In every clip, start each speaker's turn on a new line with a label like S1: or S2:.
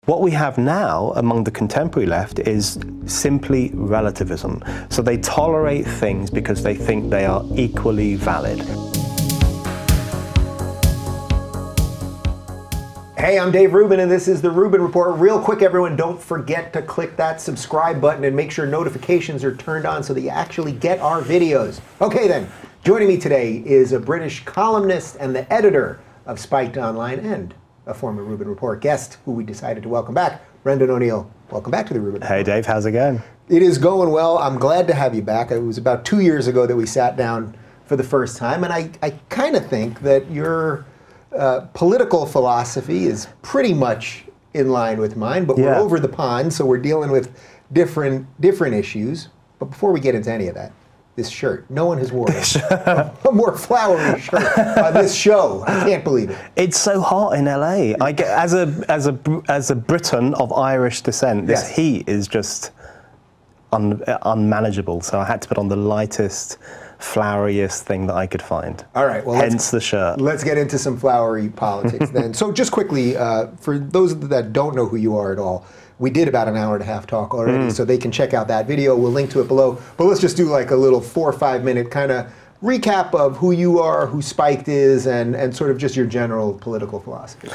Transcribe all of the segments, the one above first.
S1: What we have now among the contemporary left is simply relativism. So they tolerate things because they think they are equally valid.
S2: Hey, I'm Dave Rubin, and this is the Rubin Report. Real quick, everyone, don't forget to click that subscribe button and make sure notifications are turned on so that you actually get our videos. Okay then, joining me today is a British columnist and the editor of Spiked Online and a former Rubin Report guest who we decided to welcome back, Brendan O'Neill. Welcome back to the Rubin Report.
S1: Hey Dave, how's it going?
S2: It is going well. I'm glad to have you back. It was about 2 years ago that we sat down for the first time, and I kind of think that your political philosophy is pretty much in line with mine, but we're over the pond, so we're dealing with different issues. But before we get into any of that, this shirt, no one has worn a more flowery shirt on this show. I can't believe it.
S1: It's so hot in LA. I get, as a Briton of Irish descent, this heat is just unmanageable. So I had to put on the lightest, floweriest thing that I could find.
S2: All right, well,
S1: hence the shirt.
S2: Let's get into some flowery politics then. So just quickly, for those that don't know who you are at all, we did about an hour and a half talk already, so they can check out that video. We'll link to it below. But let's just do like a little 4 or 5 minute kind of recap of who you are, who Spiked is, and sort of just your general political philosophy.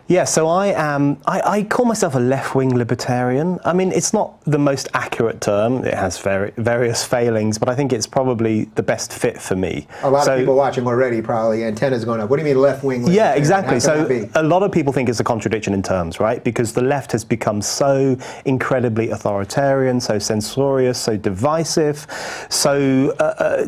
S1: Yeah, so I call myself a left-wing libertarian. I mean, it's not the most accurate term. It has various failings, but I think it's probably the best fit for me.
S2: A lot of people watching already, probably antennas going up. What do you mean left-wing?
S1: Yeah, exactly. So a lot of people think it's a contradiction in terms, right? Because the left has become so incredibly authoritarian, so censorious, so divisive, so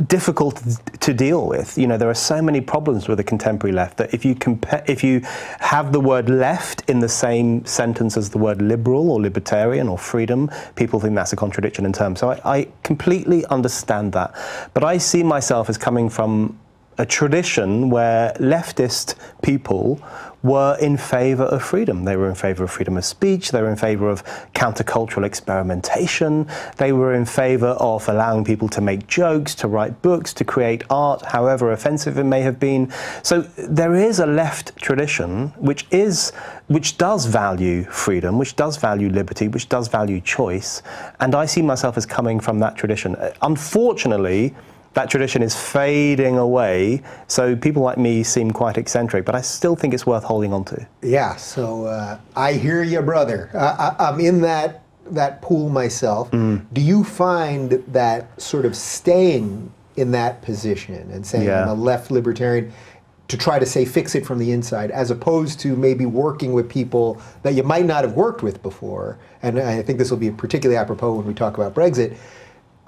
S1: difficult to deal with. You know, there are so many problems with the contemporary left that if you have the word left in the same sentence as the word liberal or libertarian or freedom, people think that's a contradiction in terms. So I completely understand that. But I see myself as coming from a tradition where leftist people were in favor of freedom. They were in favor of freedom of speech. They were in favor of countercultural experimentation. They were in favor of allowing people to make jokes, to write books, to create art, however offensive it may have been. So there is a left tradition which does value freedom, which does value liberty, which does value choice. And I see myself as coming from that tradition. Unfortunately, that tradition is fading away, so people like me seem quite eccentric, but I still think it's worth holding on to.
S2: Yeah, so I hear you, brother. I'm in that pool myself. Do you find that sort of staying in that position and saying I'm a left libertarian to try to say fix it from the inside, as opposed to maybe working with people that you might not have worked with before, and I think this will be particularly apropos when we talk about Brexit,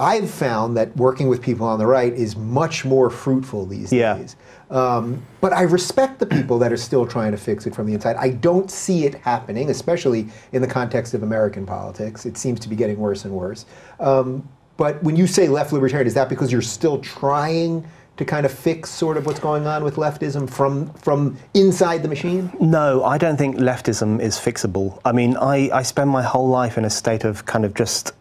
S2: I've found that working with people on the right is much more fruitful these days. But I respect the people that are still trying to fix it from the inside. I don't see it happening, especially in the context of American politics. It seems to be getting worse and worse. But when you say left libertarian, is that because you're still trying to kind of fix sort of what's going on with leftism from inside the machine? No,
S1: I don't think leftism is fixable. I mean, I spend my whole life in a state of kind of just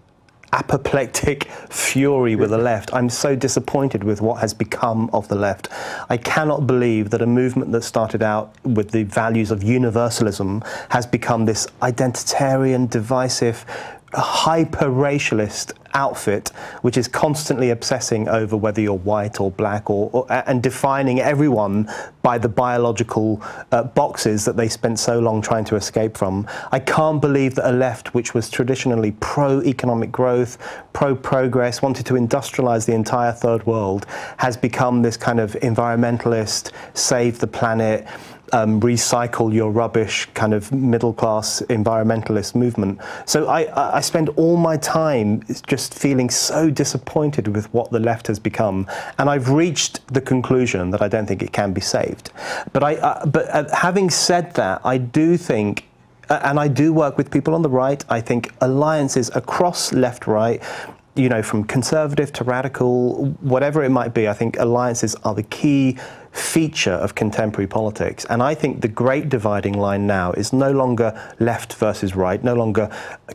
S1: apoplectic fury with the left. I'm so disappointed with what has become of the left. I cannot believe that a movement that started out with the values of universalism has become this identitarian, divisive, hyper-racialist outfit which is constantly obsessing over whether you're white or black and defining everyone by the biological boxes that they spent so long trying to escape from. I can't believe that a left which was traditionally pro-economic growth, pro-progress, wanted to industrialize the entire third world, has become this kind of environmentalist, save the planet, recycle your rubbish kind of middle-class environmentalist movement. So I spend all my time just feeling so disappointed with what the left has become, and I've reached the conclusion that I don't think it can be saved. But having said that, I do think, and I do work with people on the right, I think alliances across left-right, you know, from conservative to radical, whatever it might be, I think alliances are the key feature of contemporary politics. And I think the great dividing line now is no longer left versus right, no longer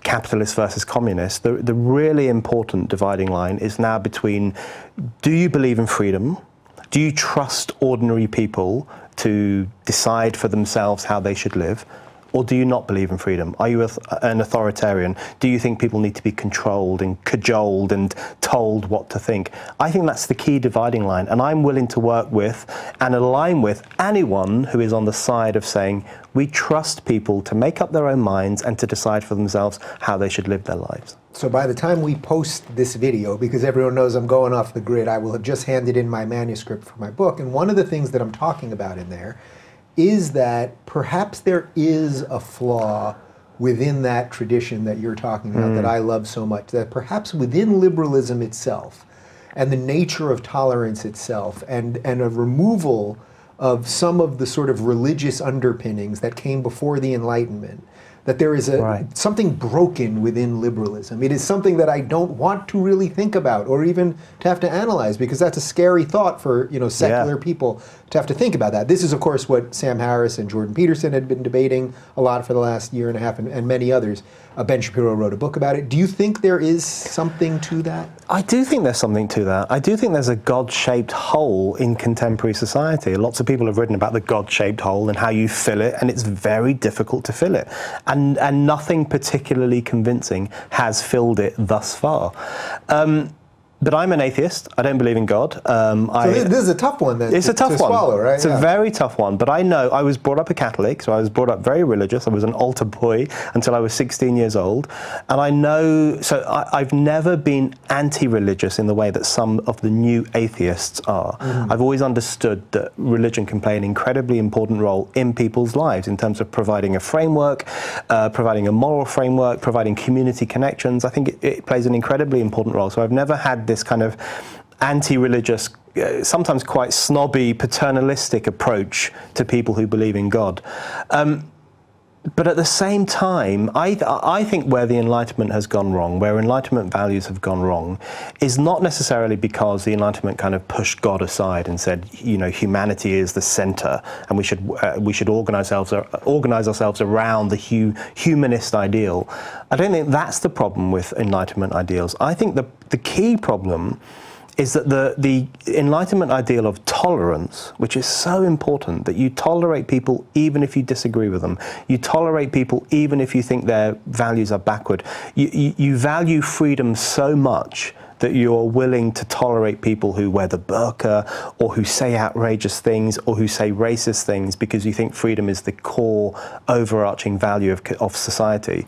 S1: capitalist versus communist. The really important dividing line is now between, do you believe in freedom? Do you trust ordinary people to decide for themselves how they should live? or do you not believe in freedom? Are you an authoritarian? Do you think people need to be controlled and cajoled and told what to think? I think that's the key dividing line, and I'm willing to work with and align with anyone who is on the side of saying we trust people to make up their own minds and to decide for themselves how they should live their lives.
S2: So by the time we post this video, because everyone knows I'm going off the grid, I will have just handed in my manuscript for my book. And one of the things that I'm talking about in there is that perhaps there is a flaw within that tradition that you're talking about that I love so much, that perhaps within liberalism itself and the nature of tolerance itself and a removal of some of the sort of religious underpinnings that came before the Enlightenment, that there is something broken within liberalism. It is something that I don't want to really think about or even to have to analyze, because that's a scary thought for secular people to have to think about that. This is, of course, what Sam Harris and Jordan Peterson had been debating a lot for the last year and a half, and many others. Ben Shapiro wrote a book about it. Do you think there is something to that?
S1: I do think there's something to that. I do think there's a God-shaped hole in contemporary society. Lots of people have written about the God-shaped hole and how you fill it, and it's very difficult to fill it. And nothing particularly convincing has filled it thus far. But I'm an atheist. I don't believe in God.
S2: So this is a tough one then.
S1: It's a tough one.
S2: Swallow, right?
S1: It's a very tough one. But I know I was brought up a Catholic, so I was brought up very religious. I was an altar boy until I was 16 years old. And I know, so I've never been anti-religious in the way that some of the new atheists are. I've always understood that religion can play an incredibly important role in people's lives in terms of providing a framework, providing a moral framework, providing community connections. I think it plays an incredibly important role. So I've never had this kind of anti-religious, sometimes quite snobby, paternalistic approach to people who believe in God. But at the same time, I think where the Enlightenment has gone wrong, where Enlightenment values have gone wrong, is not necessarily because the Enlightenment kind of pushed God aside and said, humanity is the center, and we should organize ourselves around the humanist ideal. I don't think that's the problem with Enlightenment ideals. I think the key problem is that the Enlightenment ideal of tolerance, which is so important, that you tolerate people even if you disagree with them, you tolerate people even if you think their values are backward, you value freedom so much that you're willing to tolerate people who wear the burqa or who say outrageous things or who say racist things because you think freedom is the core overarching value of society.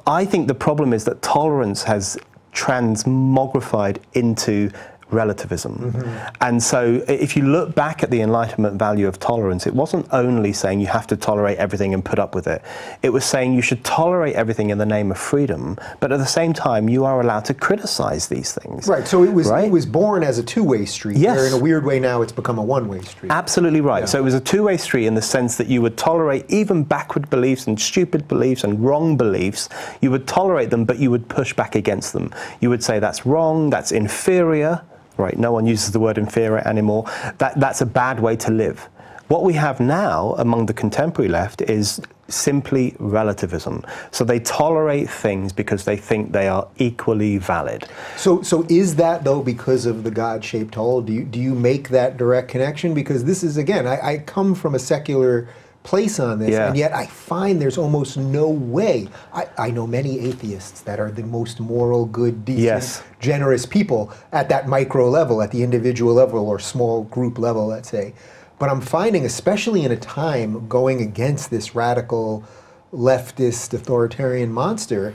S1: I think the problem is that tolerance has transmogrified into relativism. And so if you look back at the Enlightenment value of tolerance, it wasn't only saying you have to tolerate everything and put up with it. It was saying you should tolerate everything in the name of freedom, but at the same time you are allowed to criticize these things.
S2: Right, so it was born as a two-way street, where in a weird way now it's become a one-way street.
S1: Absolutely right. So it was a two-way street in the sense that you would tolerate even backward beliefs and stupid beliefs and wrong beliefs. You would tolerate them, but you would push back against them. You would say that's wrong, that's inferior. Right, no one uses the word inferior anymore. That's a bad way to live. What we have now among the contemporary left is simply relativism. So they tolerate things because they think they are equally valid.
S2: So is that, though, because of the God-shaped hole? Do you make that direct connection? Because this is, again, I come from a secular place on this, and yet I find there's almost no way. I know many atheists that are the most moral, good, decent, generous people at that micro level, at the individual level or small group level, let's say. But I'm finding, especially in a time going against this radical, leftist, authoritarian monster,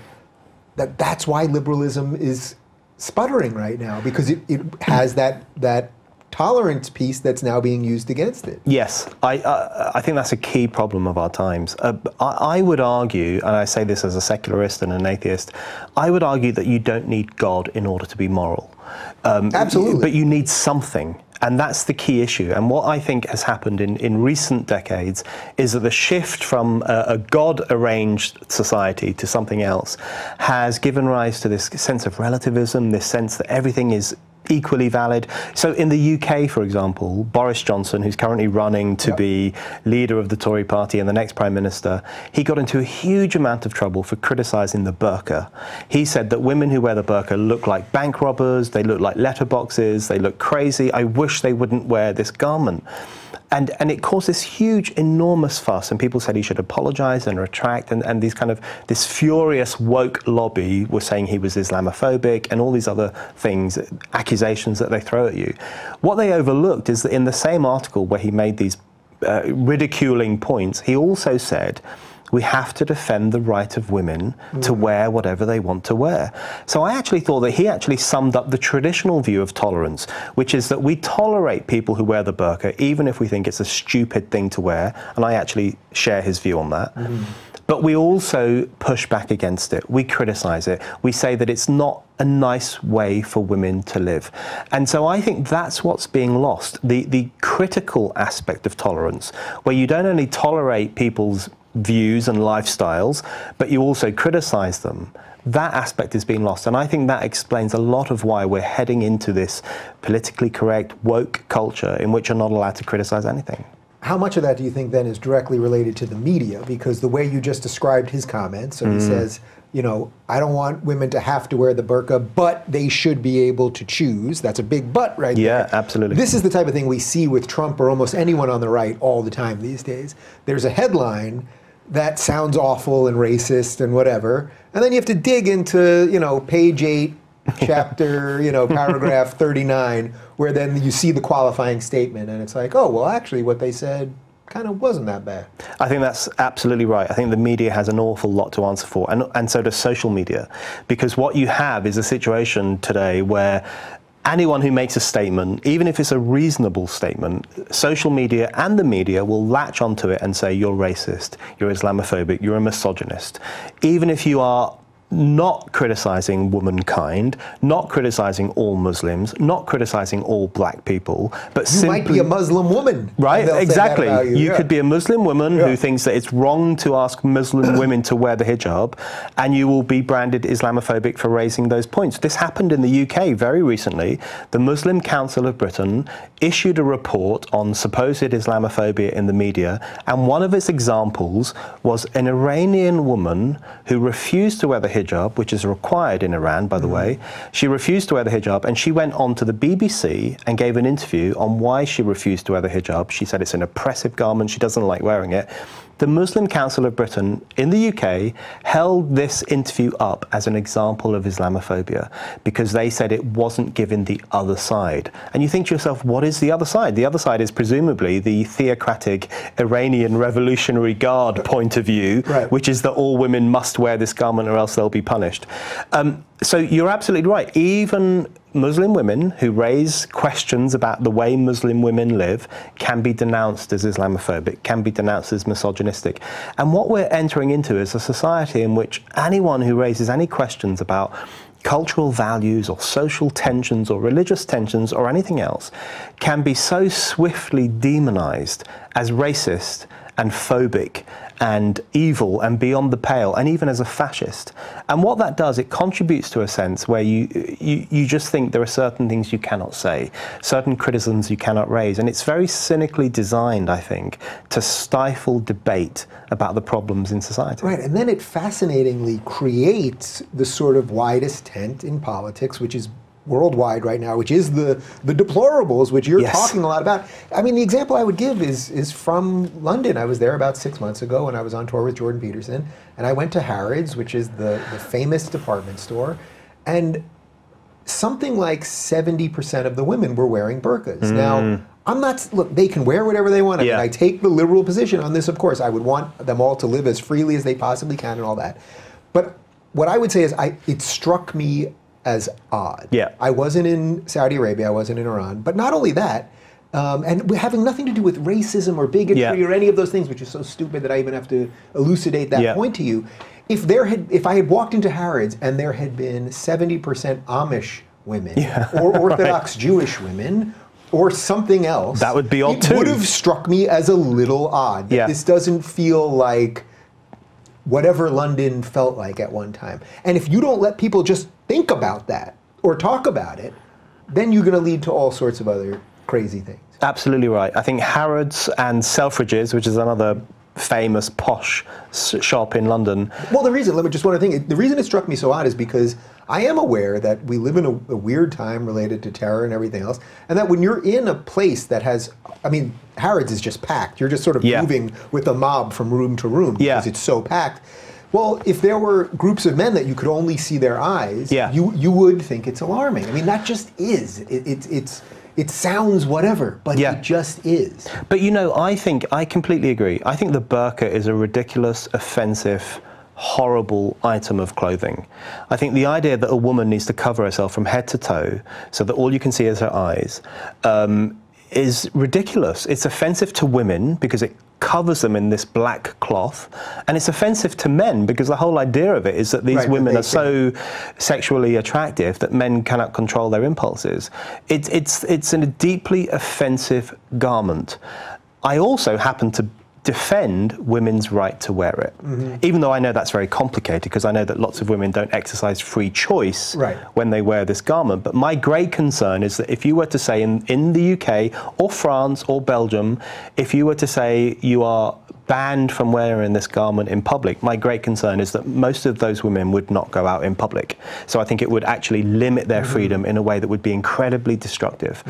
S2: that's why liberalism is sputtering right now, because it has that tolerance piece that's now being used against it.
S1: Yes, I think that's a key problem of our times. I would argue, and I say this as a secularist and an atheist, I would argue that you don't need God in order to be moral.
S2: Absolutely.
S1: But you need something. And that's the key issue. And what I think has happened in recent decades is that the shift from a God-arranged society to something else has given rise to this sense of relativism, this sense that everything is equally valid. So in the UK, for example, Boris Johnson, who's currently running to be leader of the Tory party and the next Prime Minister, he got into a huge amount of trouble for criticising the burqa. He said that women who wear the burqa look like bank robbers, they look like letterboxes, they look crazy. I wish they wouldn't wear this garment. And it caused this huge, enormous fuss, and people said he should apologize and retract, and these kind of, this furious woke lobby was saying he was Islamophobic and all these other things, accusations that they throw at you. What they overlooked is that in the same article where he made these ridiculing points, he also said, we have to defend the right of women to wear whatever they want to wear. So I actually thought that he actually summed up the traditional view of tolerance, which is that we tolerate people who wear the burqa, even if we think it's a stupid thing to wear, and I actually share his view on that. But we also push back against it. We criticize it. We say that it's not a nice way for women to live. And so I think that's what's being lost, the critical aspect of tolerance, where you don't only tolerate people's views and lifestyles, but you also criticize them. That aspect is being lost, and I think that explains a lot of why we're heading into this politically correct, woke culture in which you're not allowed to criticize anything.
S2: How much of that do you think then is directly related to the media? Because the way you just described his comments, so he says, you know, I don't want women to have to wear the burqa, but they should be able to choose. That's a big but right there.
S1: Yeah, absolutely.
S2: This is the type of thing we see with Trump or almost anyone on the right all the time these days. There's a headline that sounds awful and racist and whatever, and then you have to dig into, you know, page 8, chapter, you know, paragraph 39, where then you see the qualifying statement, and it's like, oh, well, actually what they said kind of wasn't that bad.
S1: I think that's absolutely right. I think the media has an awful lot to answer for, and so does social media, because what you have is a situation today where anyone who makes a statement, even if it's a reasonable statement, social media and the media will latch onto it and say you're racist, you're Islamophobic, you're a misogynist. Even if you are not criticizing womankind, not criticizing all Muslims, not criticizing all black people, but
S2: you
S1: simply
S2: might be a Muslim woman.
S1: Right, exactly. You
S2: yeah.
S1: could be a Muslim woman who thinks that it's wrong to ask Muslim women to wear the hijab, and you will be branded Islamophobic for raising those points. This happened in the UK very recently. The Muslim Council of Britain issued a report on supposed Islamophobia in the media, and one of its examples was an Iranian woman who refused to wear the hijab, which is required in Iran, by the way. She refused to wear the hijab, and she went on to the BBC and gave an interview on why she refused to wear the hijab. She said it's an oppressive garment, she doesn't like wearing it. The Muslim Council of Britain in the UK held this interview up as an example of Islamophobia because they said it wasn't giving the other side. And you think to yourself, what is the other side? The other side is presumably the theocratic Iranian Revolutionary Guard point of view, which is that all women must wear this garment or else they'll be punished. So you're absolutely right. Even Muslim women who raise questions about the way Muslim women live can be denounced as Islamophobic, can be denounced as misogynistic. And what we're entering into is a society in which anyone who raises any questions about cultural values or social tensions or religious tensions or anything else can be so swiftly demonized as racist and phobic and evil and beyond the pale, and even as a fascist. And what that does, it contributes to a sense where you just think there are certain things you cannot say, certain criticisms you cannot raise, and it's very cynically designed, I think, to stifle debate about the problems in society.
S2: Right, and then it fascinatingly creates the sort of widest tent in politics, which is worldwide right now, which is the deplorables, which you're talking a lot about. I mean, the example I would give is from London. I was there about 6 months ago when I was on tour with Jordan Peterson, and I went to Harrods, which is the famous department store, and something like 70% of the women were wearing burqas. Now, I'm not, look, they can wear whatever they want. I mean, I take the liberal position on this, of course. I would want them all to live as freely as they possibly can and all that. But what I would say is it struck me as odd. I wasn't in Saudi Arabia, I wasn't in Iran, but not only that, and having nothing to do with racism or bigotry or any of those things, which is so stupid that I even have to elucidate that point to you. If I had walked into Harrods and there had been 70% Amish women or Orthodox Jewish women or something else,
S1: that would be odd too.
S2: It would have struck me as a little odd. This doesn't feel like whatever London felt like at one time. And if you don't let people just think about that or talk about it, then you're going to lead to all sorts of other crazy things.
S1: Absolutely right. I think Harrods and Selfridges, which is another
S2: famous
S1: posh shop in London.
S2: Well, the reason, let me just one other thing, the reason it struck me so odd is because I am aware that we live in a weird time related to terror and everything else, and that when you're in a place that has, I mean, Harrods is just packed. You're just sort of moving with a mob from room to room because it's so packed. Well, if there were groups of men that you could only see their eyes, you would think it's alarming. I mean, that just is. It sounds whatever, but it just is.
S1: But you know, I completely agree. I think the burqa is a ridiculous, offensive, horrible item of clothing. I think the idea that a woman needs to cover herself from head to toe so that all you can see is her eyes is ridiculous. It's offensive to women because it covers them in this black cloth, and it's offensive to men because the whole idea of it is that these women are so sexually attractive that men cannot control their impulses. It's a deeply offensive garment. I also happen to defend women's right to wear it, even though I know that's very complicated because I know that lots of women don't exercise free choice when they wear this garment. But my great concern is that if you were to say in the UK or France or Belgium, if you were to say you are banned from wearing this garment in public, my great concern is that most of those women would not go out in public. So I think it would actually limit their freedom in a way that would be incredibly destructive.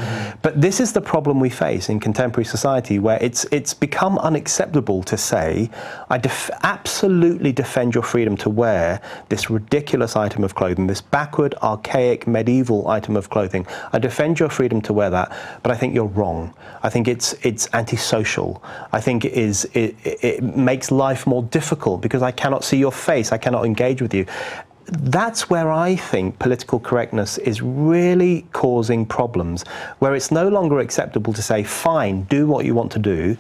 S1: But this is the problem we face in contemporary society, where it's become unacceptable to say, I absolutely defend your freedom to wear this ridiculous item of clothing, this backward, archaic, medieval item of clothing. I defend your freedom to wear that, but I think you're wrong. I think it's antisocial. I think it makes life more difficult because I cannot see your face, I cannot engage with you. That's where I think political correctness is really causing problems, where it's no longer acceptable to say, fine, do what you want to do,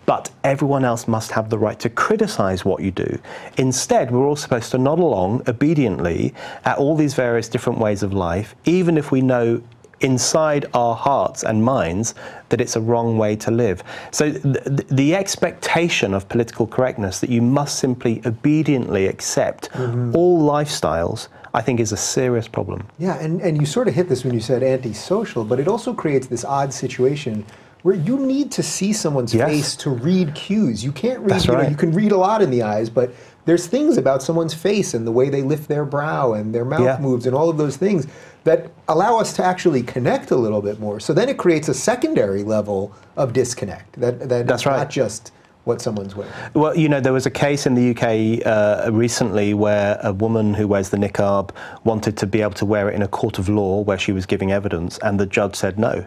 S1: but everyone else must have the right to criticize what you do. Instead, we're all supposed to nod along obediently at all these various different ways of life, even if we know inside our hearts and minds that it's a wrong way to live. So the expectation of political correctness that you must simply obediently accept all lifestyles, I think, is a serious problem.
S2: Yeah, and you sort of hit this when you said antisocial, but it also creates this odd situation where you need to see someone's face to read cues. You can't read, you can read a lot in the eyes, but there's things about someone's face and the way they lift their brow and their mouth moves and all of those things that allow us to actually connect a little bit more. So then it creates a secondary level of disconnect. That's not just what someone's wearing.
S1: Well, you know, there was a case in the UK recently where a woman who wears the niqab wanted to be able to wear it in a court of law where she was giving evidence, and the judge said no.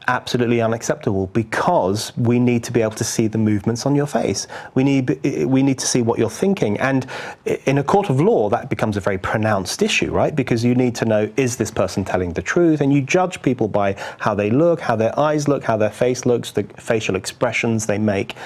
S1: Absolutely unacceptable, because we need to be able to see the movements on your face. We need to see what you're thinking. And in a court of law, that becomes a very pronounced issue, right? Because you need to know, is this person telling the truth? And you judge people by how they look, how their eyes look, how their face looks, the facial expressions they make.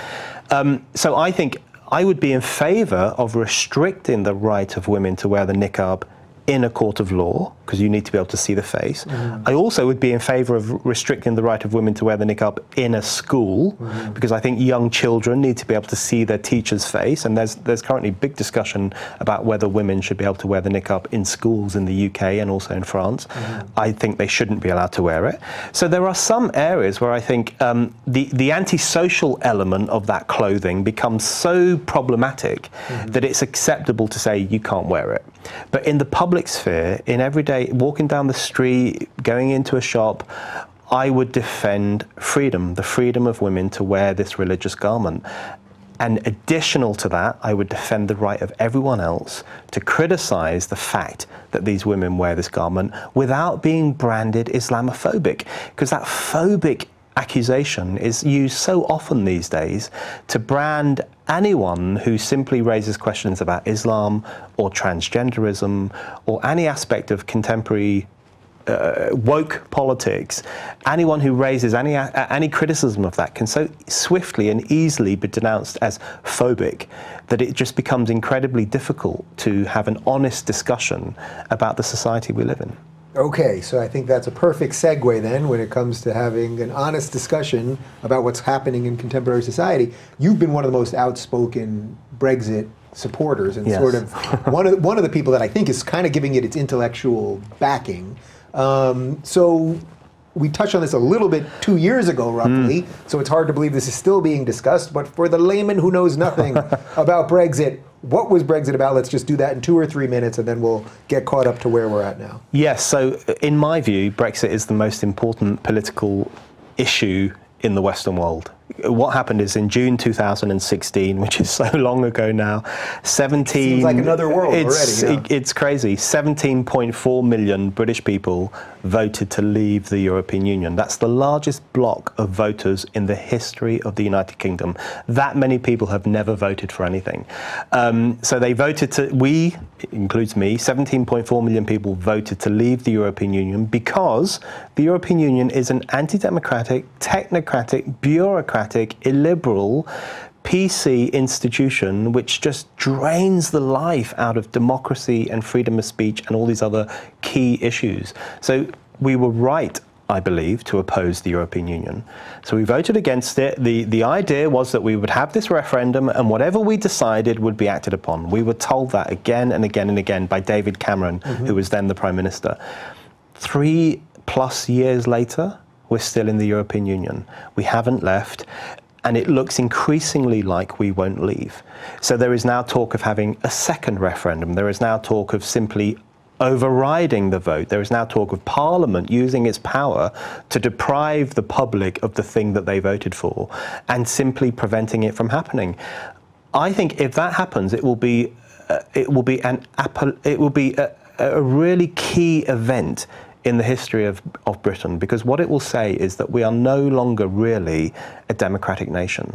S1: So I think I would be in favour of restricting the right of women to wear the niqab in a court of law, because you need to be able to see the face. I also would be in favour of restricting the right of women to wear the niqab in a school, because I think young children need to be able to see their teacher's face, and there's currently big discussion about whether women should be able to wear the niqab in schools in the UK and also in France. I think they shouldn't be allowed to wear it. So there are some areas where I think the antisocial element of that clothing becomes so problematic that it's acceptable to say you can't wear it. But in the public sphere, in everyday, walking down the street, going into a shop, I would defend freedom, the freedom of women to wear this religious garment. And additional to that, I would defend the right of everyone else to criticize the fact that these women wear this garment without being branded Islamophobic, because that phobic accusation is used so often these days to brand anyone who simply raises questions about Islam or transgenderism or any aspect of contemporary woke politics. Anyone who raises any criticism of that can so swiftly and easily be denounced as phobic that it just becomes incredibly difficult to have an honest discussion about the society we live in.
S2: Okay, so I think that's a perfect segue then when it comes to having an honest discussion about what's happening in contemporary society. You've been one of the most outspoken Brexit supporters, and sort of one of the people that I think is kind of giving it its intellectual backing. So we touched on this a little bit 2 years ago, roughly, so it's hard to believe this is still being discussed. But for the layman who knows nothing about Brexit, what was Brexit about? Let's just do that in 2 or 3 minutes, and then we'll get caught up to where we're at now.
S1: Yes, so in my view, Brexit is the most important political issue in the Western world. What happened is in June 2016, which is so long ago now,
S2: Seems like another world already.
S1: It's crazy. 17.4 million British people voted to leave the European Union. That's the largest block of voters in the history of the United Kingdom. That many people have never voted for anything. So they voted to, it includes me, 17.4 million people voted to leave the European Union because the European Union is an anti-democratic, technocratic, bureaucratic, illiberal, PC institution which just drains the life out of democracy and freedom of speech and all these other key issues. So we were right, I believe, to oppose the European Union. So we voted against it. The idea was that we would have this referendum and whatever we decided would be acted upon. We were told that again and again and again by David Cameron, who was then the Prime Minister. 3+ years later, we're still in the European Union. We haven't left. And it looks increasingly like we won't leave. So there is now talk of having a second referendum. There is now talk of simply overriding the vote. There is now talk of Parliament using its power to deprive the public of the thing that they voted for and simply preventing it from happening. I think if that happens, it will be a really key event in the history of Britain, because what it will say is that we are no longer really a democratic nation.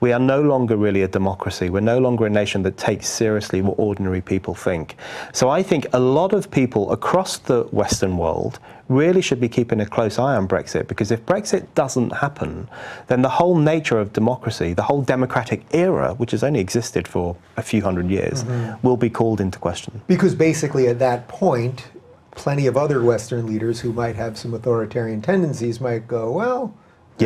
S1: We are no longer really a democracy. We're no longer a nation that takes seriously what ordinary people think. So I think a lot of people across the Western world really should be keeping a close eye on Brexit, because if Brexit doesn't happen, then the whole nature of democracy, the whole democratic era, which has only existed for a few hundred years, will be called into question.
S2: Because basically at that point, plenty of other Western leaders who might have some authoritarian tendencies might go, well,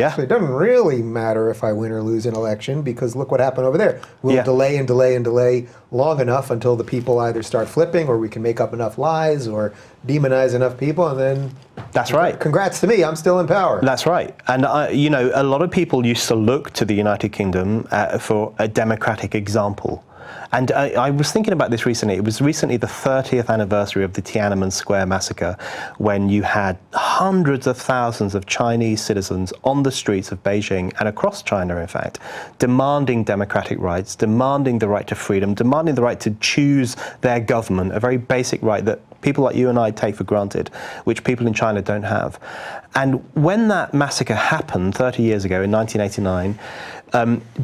S2: actually, it doesn't really matter if I win or lose an election because look what happened over there. We'll delay and delay and delay long enough until the people either start flipping or we can make up enough lies or demonize enough people and then...
S1: That's right.
S2: Congrats to me, I'm still in power.
S1: That's right. And, you know, a lot of people used to look to the United Kingdom for a democratic example. And I was thinking about this recently. It was recently the 30th anniversary of the Tiananmen Square massacre, when you had hundreds of thousands of Chinese citizens on the streets of Beijing and across China, in fact, demanding democratic rights, demanding the right to freedom, demanding the right to choose their government, a very basic right that people like you and I take for granted, which people in China don't have. And when that massacre happened 30 years ago in 1989,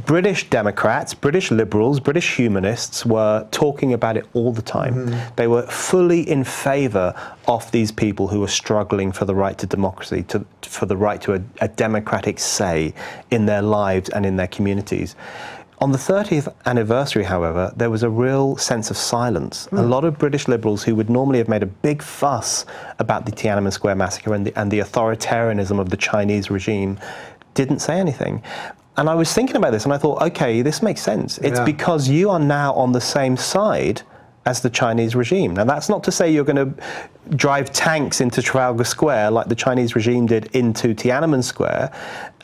S1: British Democrats, British liberals, British humanists were talking about it all the time. They were fully in favour of these people who were struggling for the right to democracy, for the right to a democratic say in their lives and in their communities. On the 30th anniversary, however, there was a real sense of silence. A lot of British liberals who would normally have made a big fuss about the Tiananmen Square massacre and the authoritarianism of the Chinese regime didn't say anything. And I was thinking about this and I thought, okay, this makes sense. It's because you are now on the same side as the Chinese regime. Now, that's not to say you're going to drive tanks into Trafalgar Square like the Chinese regime did into Tiananmen Square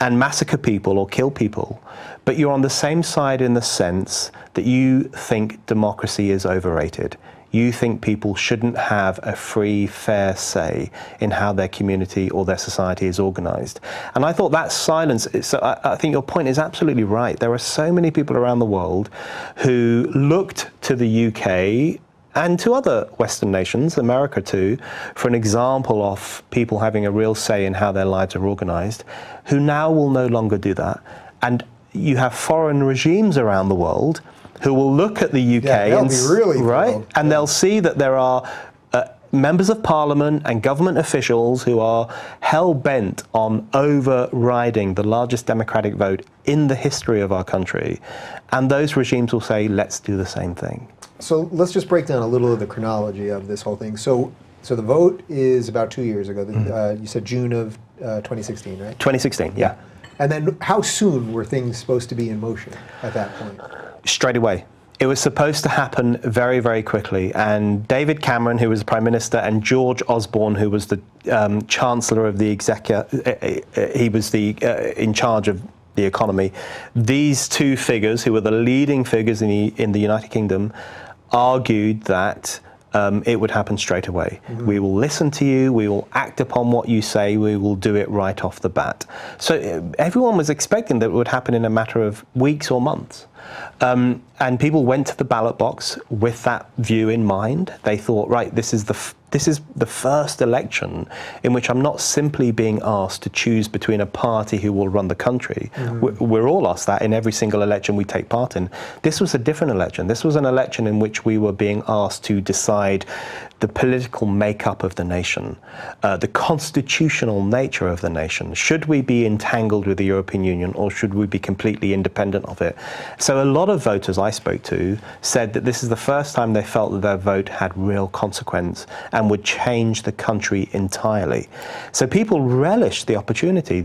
S1: and massacre people or kill people. But you're on the same side in the sense that you think democracy is overrated. You think people shouldn't have a free, fair say in how their community or their society is organized. And I thought that silence, so I think your point is absolutely right. There are so many people around the world who looked to the UK and to other Western nations, America too, for an example of people having a real say in how their lives are organized, who now will no longer do that. And you have foreign regimes around the world who will look at the UK and, they'll see that there are members of parliament and government officials who are hell-bent on overriding the largest democratic vote in the history of our country. And those regimes will say, let's do the same thing.
S2: So let's just break down a little of the chronology of this whole thing. So the vote is about 2 years ago. You said June of 2016, right?
S1: 2016, yeah.
S2: And then how soon were things supposed to be in motion at that point?
S1: Straight away. It was supposed to happen very, very quickly, and David Cameron, who was the Prime Minister, and George Osborne, who was the Chancellor of the Exchequer, he was in charge of the economy. These two figures, who were the leading figures in the United Kingdom, argued that it would happen straight away. Mm-hmm. We will listen to you, we will act upon what you say, we will do it right off the bat. So everyone was expecting that it would happen in a matter of weeks or months. And people went to the ballot box with that view in mind. They thought, right, this is the first election in which I'm not simply being asked to choose between a party who will run the country. Mm-hmm. We're all asked that in every single election we take part in. This was a different election. This was an election in which we were being asked to decide the political makeup of the nation, the constitutional nature of the nation. Should we be entangled with the European Union, or should we be completely independent of it? So a lot of voters I spoke to said that this is the first time they felt that their vote had real consequence and would change the country entirely. So people relished the opportunity.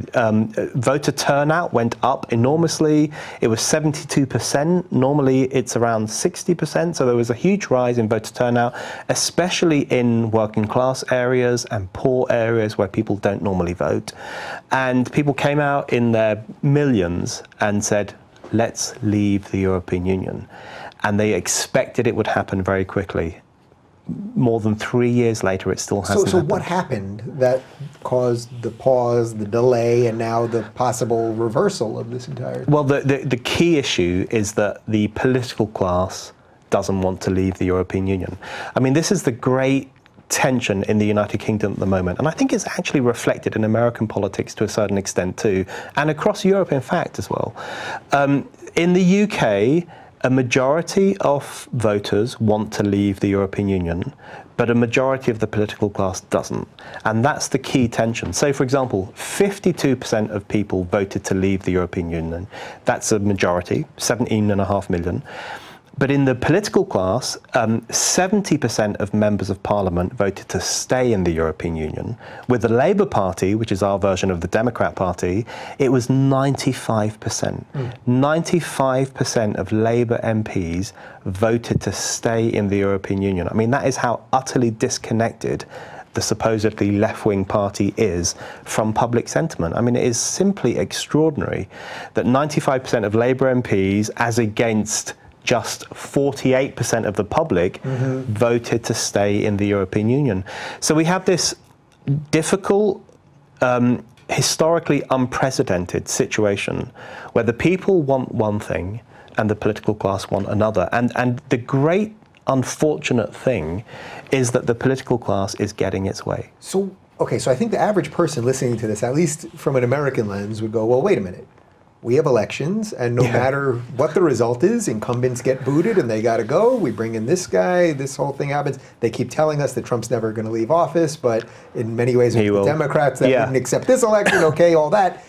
S1: Voter turnout went up enormously. It was 72%. Normally it's around 60%. So there was a huge rise in voter turnout, especially in working class areas and poor areas where people don't normally vote. And people came out in their millions and said, let's leave the European Union. And they expected it would happen very quickly. More than 3 years later, it still hasn't happened. So
S2: what happened that caused the pause, the delay, and now the possible reversal of this entire thing?
S1: Well, the key issue is that the political class doesn't want to leave the European Union. I mean, this is the great tension in the United Kingdom at the moment, and I think it's actually reflected in American politics to a certain extent too, and across Europe in fact as well. In the UK, a majority of voters want to leave the European Union, but a majority of the political class doesn't. And that's the key tension. So, for example, 52% of people voted to leave the European Union. That's a majority, 17.5 million. But in the political class, 70% of members of parliament voted to stay in the European Union. With the Labour Party, which is our version of the Democrat Party, it was 95%. 95% of Labour MPs voted to stay in the European Union. I mean, that is how utterly disconnected the supposedly left-wing party is from public sentiment. I mean, it is simply extraordinary that 95% of Labour MPs, as against just 48% of the public, voted to stay in the European Union. So we have this difficult, historically unprecedented situation where the people want one thing and the political class want another. And the great unfortunate thing is that the political class is getting its way.
S2: So, okay, so I think the average person listening to this, at least from an American lens, would go, well, wait a minute. We have elections, and no matter what the result is, incumbents get booted and they got to go. We bring in this guy, this whole thing happens. They keep telling us that Trump's never going to leave office, but in many ways, with the Democrats that wouldn't accept this election, okay, all that.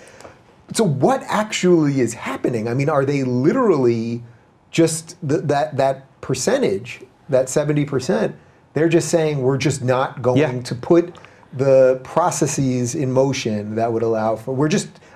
S2: So what actually is happening? I mean, are they literally just that percentage, that 70%, they're just saying we're just not going to put the processes in motion that would allow for,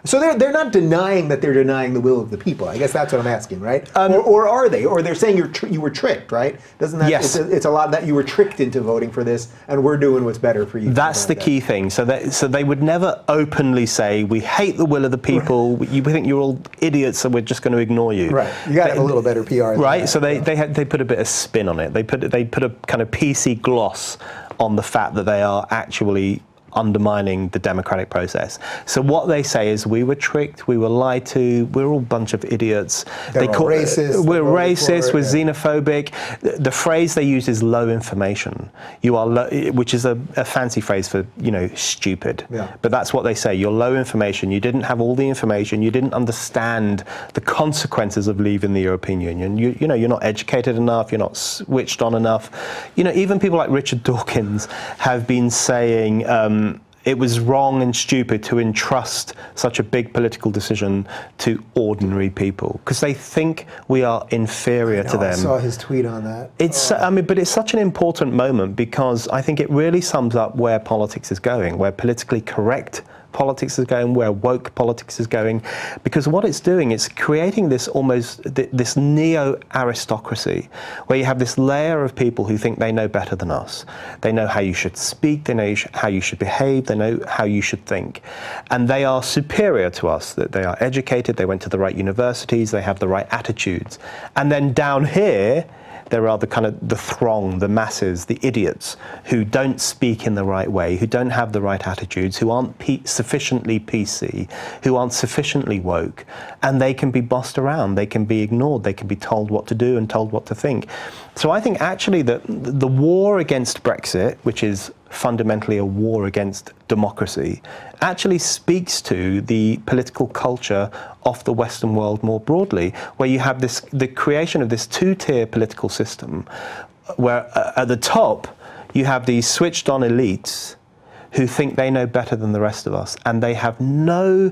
S2: so they're not denying that they're denying the will of the people. I guess that's what I'm asking, right? Or are they? Or they're saying you were tricked, right? Doesn't that? Yes. It's a lot that you were tricked into voting for this, and we're doing what's better for you.
S1: That's the key thing. So they would never openly say we hate the will of the people. We think you're all idiots, so we're just going to ignore you.
S2: Right. You got to have a little better PR.
S1: Right. So they put a bit of spin on it. They put a kind of PC gloss on the fact that they are actually undermining the democratic process. So what they say is we were tricked, we were lied to, we're all a bunch of idiots.
S2: They call racist.
S1: We're racist, we're xenophobic. The phrase they use is low information. You are which is a fancy phrase for, stupid. Yeah. But that's what they say. You're low information. You didn't have all the information. You didn't understand the consequences of leaving the European Union. You're not educated enough. You're not switched on enough. Even people like Richard Dawkins have been saying it was wrong and stupid to entrust such a big political decision to ordinary people because they think we are inferior to them.
S2: I saw his tweet on that.
S1: But it's such an important moment because I think it really sums up where politics is going, where politically correct politics is going, where woke politics is going, because what it's doing is creating this this neo-aristocracy, where you have this layer of people who think they know better than us. They know how you should speak, they know how you should behave, they know how you should think. And they are superior to us, that they are educated, they went to the right universities, they have the right attitudes. And then down here, there are the throng, the masses, the idiots who don't speak in the right way, who don't have the right attitudes, who aren't sufficiently PC, who aren't sufficiently woke, and they can be bossed around, they can be ignored, they can be told what to do and told what to think. So I think actually that the war against Brexit, which is fundamentally a war against democracy, actually speaks to the political culture of the Western world more broadly, where you have the creation of this two-tier political system, where at the top you have these switched-on elites who think they know better than the rest of us, and they have no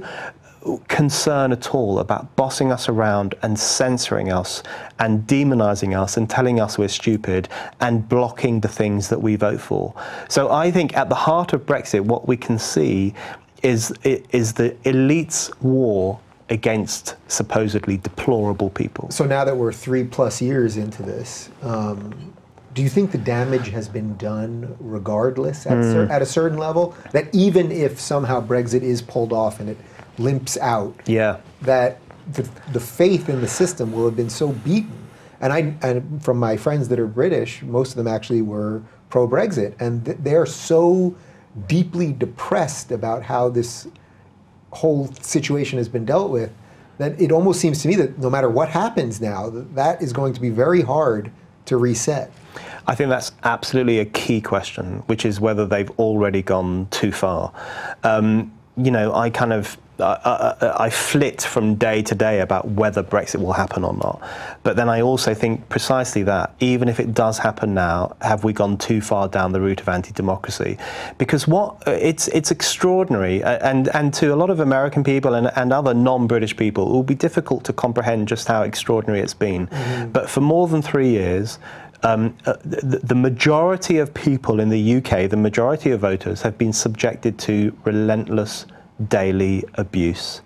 S1: concern at all about bossing us around and censoring us and demonizing us and telling us we're stupid and blocking the things that we vote for. So I think at the heart of Brexit, what we can see is the elites' war against supposedly deplorable people.
S2: So now that we're 3+ years into this, do you think the damage has been done regardless at a certain level? That even if somehow Brexit is pulled off and it limps out, that the faith in the system will have been so beaten. And from my friends that are British, most of them actually were pro-Brexit, and they're so deeply depressed about how this whole situation has been dealt with that it almost seems to me that no matter what happens now, that is going to be very hard to reset.
S1: I think that's absolutely a key question, which is whether they've already gone too far. You know, I flit from day to day about whether Brexit will happen or not. But then I also think precisely that, even if it does happen now, have we gone too far down the route of anti-democracy? Because it's extraordinary, and to a lot of American people and other non-British people, it will be difficult to comprehend just how extraordinary it's been. But for more than 3 years, the majority of people in the UK, the majority of voters, have been subjected to relentless daily abuse.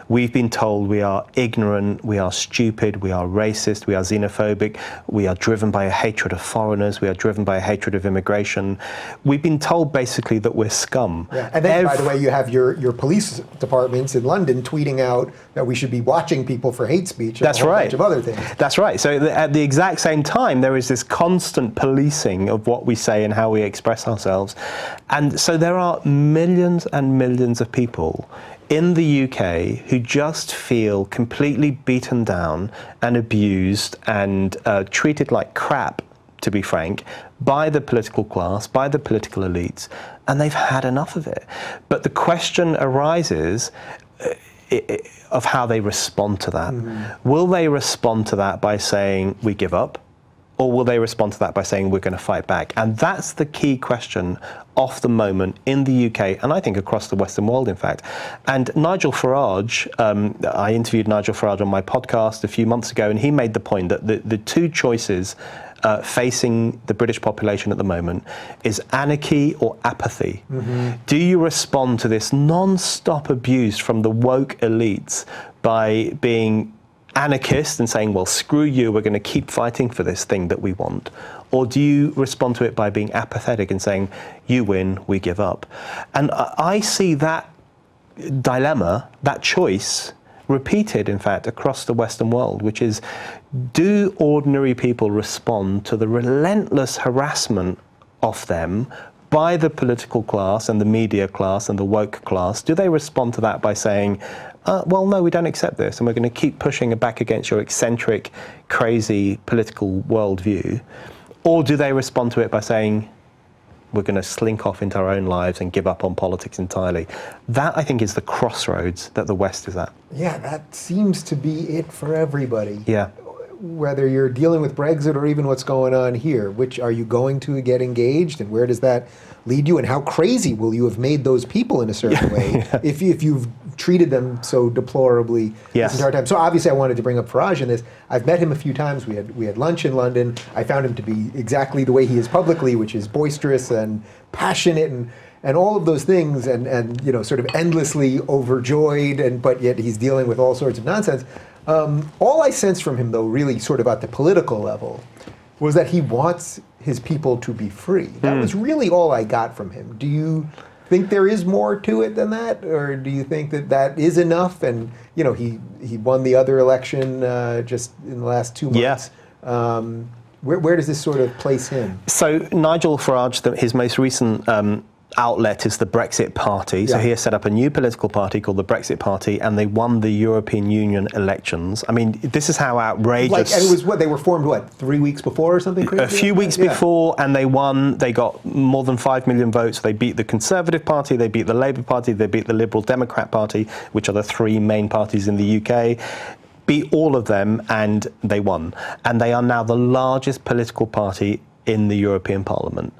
S1: We've been told we are ignorant, we are stupid, we are racist, we are xenophobic, we are driven by a hatred of foreigners, we are driven by a hatred of immigration. We've been told basically that we're scum.
S2: Yeah. And then, by the way, you have your police departments in London tweeting out that we should be watching people for hate speech and a whole bunch of other things.
S1: That's right. So at the exact same time, there is this constant policing of what we say and how we express ourselves. And so there are millions and millions of people in the UK who just feel completely beaten down and abused and treated like crap, to be frank, by the political class, by the political elites, and they've had enough of it. But the question arises of how they respond to that. Will they respond to that by saying, we give up? Or will they respond to that by saying, we're going to fight back? And that's the key question of the moment in the UK, and I think across the Western world, in fact. And Nigel Farage, I interviewed Nigel Farage on my podcast a few months ago, and he made the point that the two choices facing the British population at the moment is anarchy or apathy. Do you respond to this non-stop abuse from the woke elites by being anarchist and saying, well, screw you, we're going to keep fighting for this thing that we want? Or do you respond to it by being apathetic and saying, you win, we give up? And I see that dilemma, that choice, repeated, in fact, across the Western world, which is, do ordinary people respond to the relentless harassment of them by the political class and the media class and the woke class? Do they respond to that by saying, well, no, we don't accept this, and we're going to keep pushing it back against your eccentric, crazy political worldview? Or do they respond to it by saying, we're going to slink off into our own lives and give up on politics entirely? That, I think, is the crossroads that the West is at.
S2: Yeah, that seems to be it for everybody.
S1: Yeah.
S2: Whether you're dealing with Brexit or even what's going on here, which are you going to get engaged, and where does that lead you, and how crazy will you have made those people in a certain way if you've treated them so deplorably this entire time? So obviously I wanted to bring up Farage in this. I've met him a few times. We had lunch in London. I found him to be exactly the way he is publicly, which is boisterous and passionate, and all of those things, and you know, sort of endlessly overjoyed, but yet he's dealing with all sorts of nonsense. All I sensed from him, though, really sort of at the political level, was that he wants his people to be free. That was really all I got from him. Do you think there is more to it than that, or do you think that that is enough? And you know, he won the other election just in the last 2 months.
S1: Yeah.
S2: Where does this sort of place him?
S1: So Nigel Farage, his most recent outlet is the Brexit Party. So he has set up a new political party called the Brexit Party, and they won the European Union elections. I mean, this is how outrageous.
S2: And it was they were formed 3 weeks before or something crazy?
S1: A few weeks before, and they won. They got more than 5 million votes. They beat the Conservative Party, they beat the Labour Party, they beat the Liberal Democrat Party, which are the three main parties in the UK. Beat all of them, and they won. And they are now the largest political party in the European Parliament.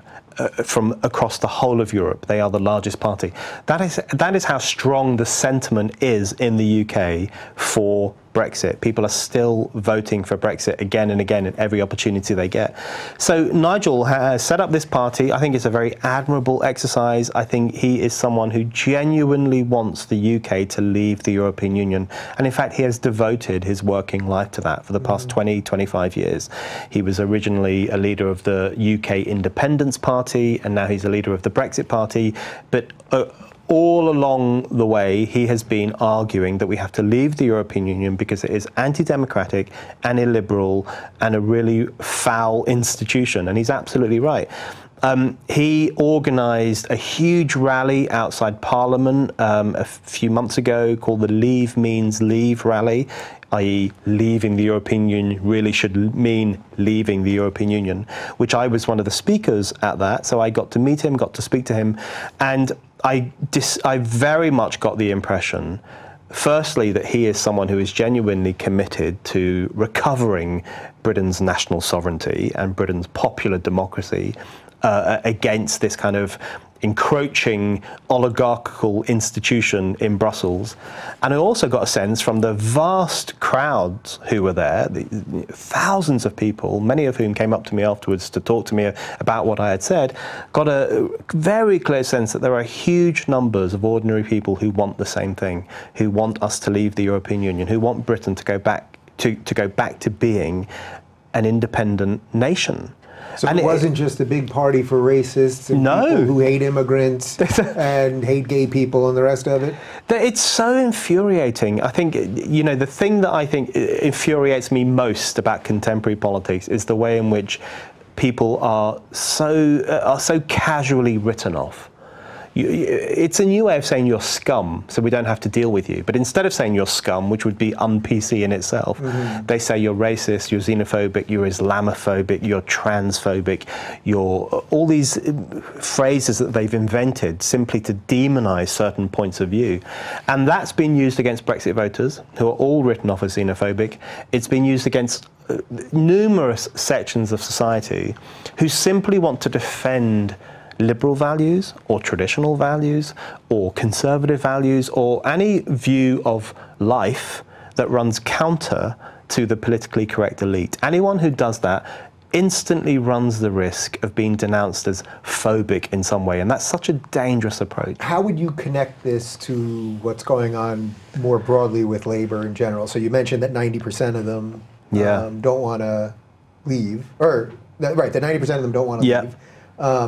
S1: From across the whole of Europe, they are the largest party. That is how strong the sentiment is in the UK for Brexit. People are still voting for Brexit again and again at every opportunity they get. So Nigel has set up this party. I think it's a very admirable exercise. I think he is someone who genuinely wants the UK to leave the European Union. And in fact, he has devoted his working life to that for the past 20, 25 years. He was originally a leader of the UK Independence Party, and now he's a leader of the Brexit Party. But all along the way, he has been arguing that we have to leave the European Union because it is anti-democratic and illiberal and a really foul institution. And he's absolutely right. He organised a huge rally outside Parliament a few months ago called the Leave Means Leave rally, i.e. leaving the European Union really should mean leaving the European Union, which I was one of the speakers at that. So I got to meet him, got to speak to him, and I very much got the impression, firstly, that he is someone who is genuinely committed to recovering Britain's national sovereignty and Britain's popular democracy against this kind of encroaching oligarchical institution in Brussels. And I also got a sense from the vast crowds who were there, thousands of people, many of whom came up to me afterwards to talk to me about what I had said, got a very clear sense that there are huge numbers of ordinary people who want the same thing, who want us to leave the European Union, who want Britain to go back to being an independent nation.
S2: So it wasn't just a big party for racists and people who hate immigrants and hate gay people and the rest of it?
S1: It's so infuriating. I think, you know, the thing that I think infuriates me most about contemporary politics is the way in which people are so casually written off. It's a new way of saying you're scum, so we don't have to deal with you. But instead of saying you're scum, which would be un-PC in itself, they say you're racist, you're xenophobic, you're Islamophobic, you're transphobic, you're all these phrases that they've invented simply to demonize certain points of view. And that's been used against Brexit voters, who are all written off as xenophobic. It's been used against numerous sections of society who simply want to defend liberal values or traditional values or conservative values or any view of life that runs counter to the politically correct elite. Anyone who does that instantly runs the risk of being denounced as phobic in some way, and that's such a dangerous approach.
S2: How would you connect this to what's going on more broadly with labor in general? So you mentioned that 90% of them don't want to leave, or that 90% of them don't want to leave.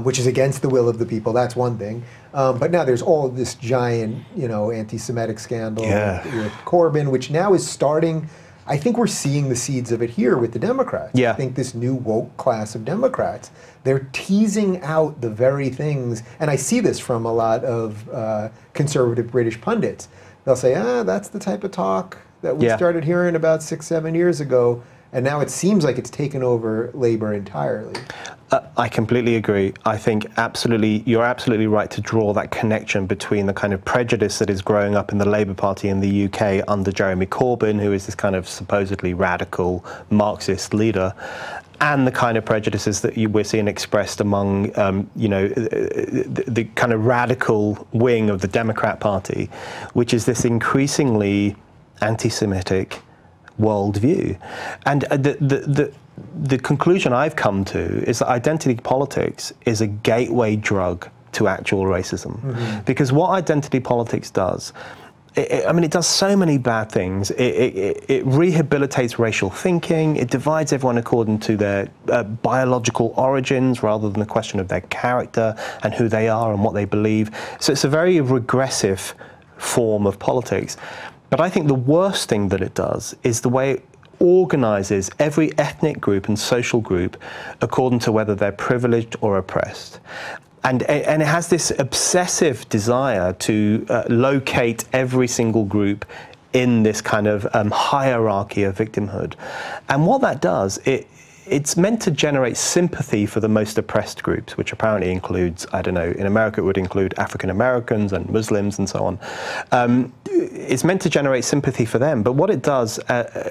S2: Which is against the will of the people. That's one thing. But now there's all this giant, anti-Semitic scandal with Corbyn, which now is starting. I think we're seeing the seeds of it here with the Democrats. I think this new woke class of Democrats, they're teasing out the very things, and I see this from a lot of conservative British pundits. They'll say, that's the type of talk that we started hearing about 6-7 years ago, and now it seems like it's taken over labor entirely.
S1: I completely agree. I think you're absolutely right to draw that connection between the kind of prejudice that is growing up in the Labour Party in the UK under Jeremy Corbyn, who is this kind of supposedly radical Marxist leader, and the kind of prejudices that we're seeing expressed among, the kind of radical wing of the Democrat Party, which is this increasingly anti-Semitic worldview. And the conclusion I've come to is that identity politics is a gateway drug to actual racism. Because what identity politics does, it does so many bad things. It rehabilitates racial thinking. It divides everyone according to their biological origins rather than the question of their character and who they are and what they believe. So it's a very regressive form of politics. But I think the worst thing that it does is the way it organizes every ethnic group and social group according to whether they're privileged or oppressed. And it has this obsessive desire to locate every single group in this kind of hierarchy of victimhood. And what that does, it's meant to generate sympathy for the most oppressed groups, which apparently includes, I don't know, in America it would include African Americans and Muslims and so on. It's meant to generate sympathy for them, but what it does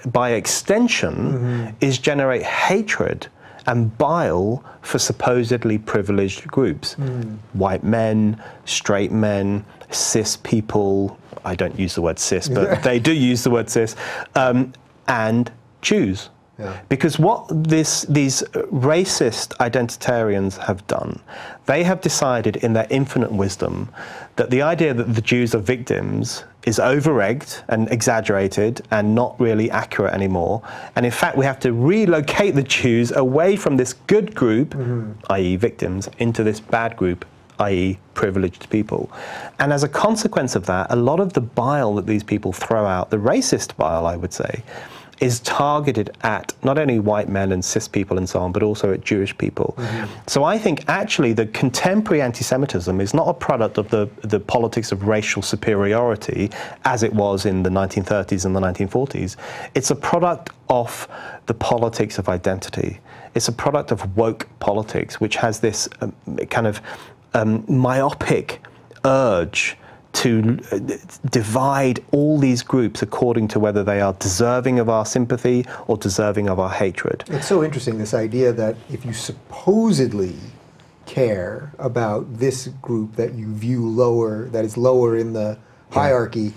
S1: by extension is generate hatred and bile for supposedly privileged groups. White men, straight men, cis people, I don't use the word cis, but they do use the word cis, and Jews. Because what these racist identitarians have done, they have decided in their infinite wisdom that the idea that the Jews are victims is over-egged and exaggerated and not really accurate anymore. And in fact, we have to relocate the Jews away from this good group, i.e. victims, into this bad group, i.e. privileged people. And as a consequence of that, a lot of the bile that these people throw out, the racist bile, I would say, is targeted at not only white men and cis people and so on, but also at Jewish people. So I think actually the contemporary anti-Semitism is not a product of the politics of racial superiority as it was in the 1930s and the 1940s. It's a product of the politics of identity. It's a product of woke politics, which has this kind of myopic urge to divide all these groups according to whether they are deserving of our sympathy or deserving of our hatred.
S2: It's so interesting, this idea that if you supposedly care about this group that you view lower, that is lower in the hierarchy,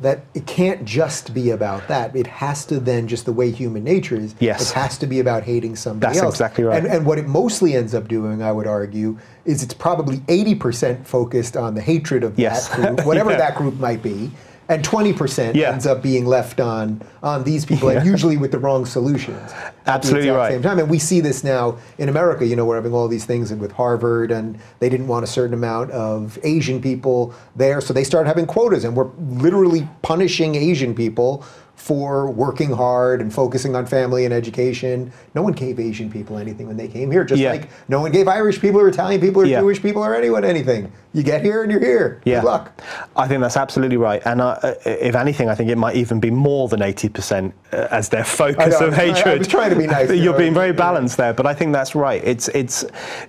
S2: that it can't just be about that. It has to then, just the way human nature is, it has to be about hating somebody else.
S1: That's exactly right.
S2: And what it mostly ends up doing, I would argue, is it's probably 80% focused on the hatred of that group, whatever that group might be, and 20% ends up being left on these people, and usually with the wrong solutions.
S1: Absolutely
S2: at the
S1: right.
S2: same time. And we see this now in America. You know, we're having all these things with Harvard, and they didn't want a certain amount of Asian people there, so they started having quotas, and we're literally punishing Asian people for working hard and focusing on family and education. No one gave Asian people anything when they came here, just like no one gave Irish people or Italian people or Jewish people or anyone anything. You get here and you're here. Good luck.
S1: I think that's absolutely right. And if anything, I think it might even be more than 80% as their focus of hatred.
S2: I was trying to be nice.
S1: You're being very balanced there, but I think that's right. It's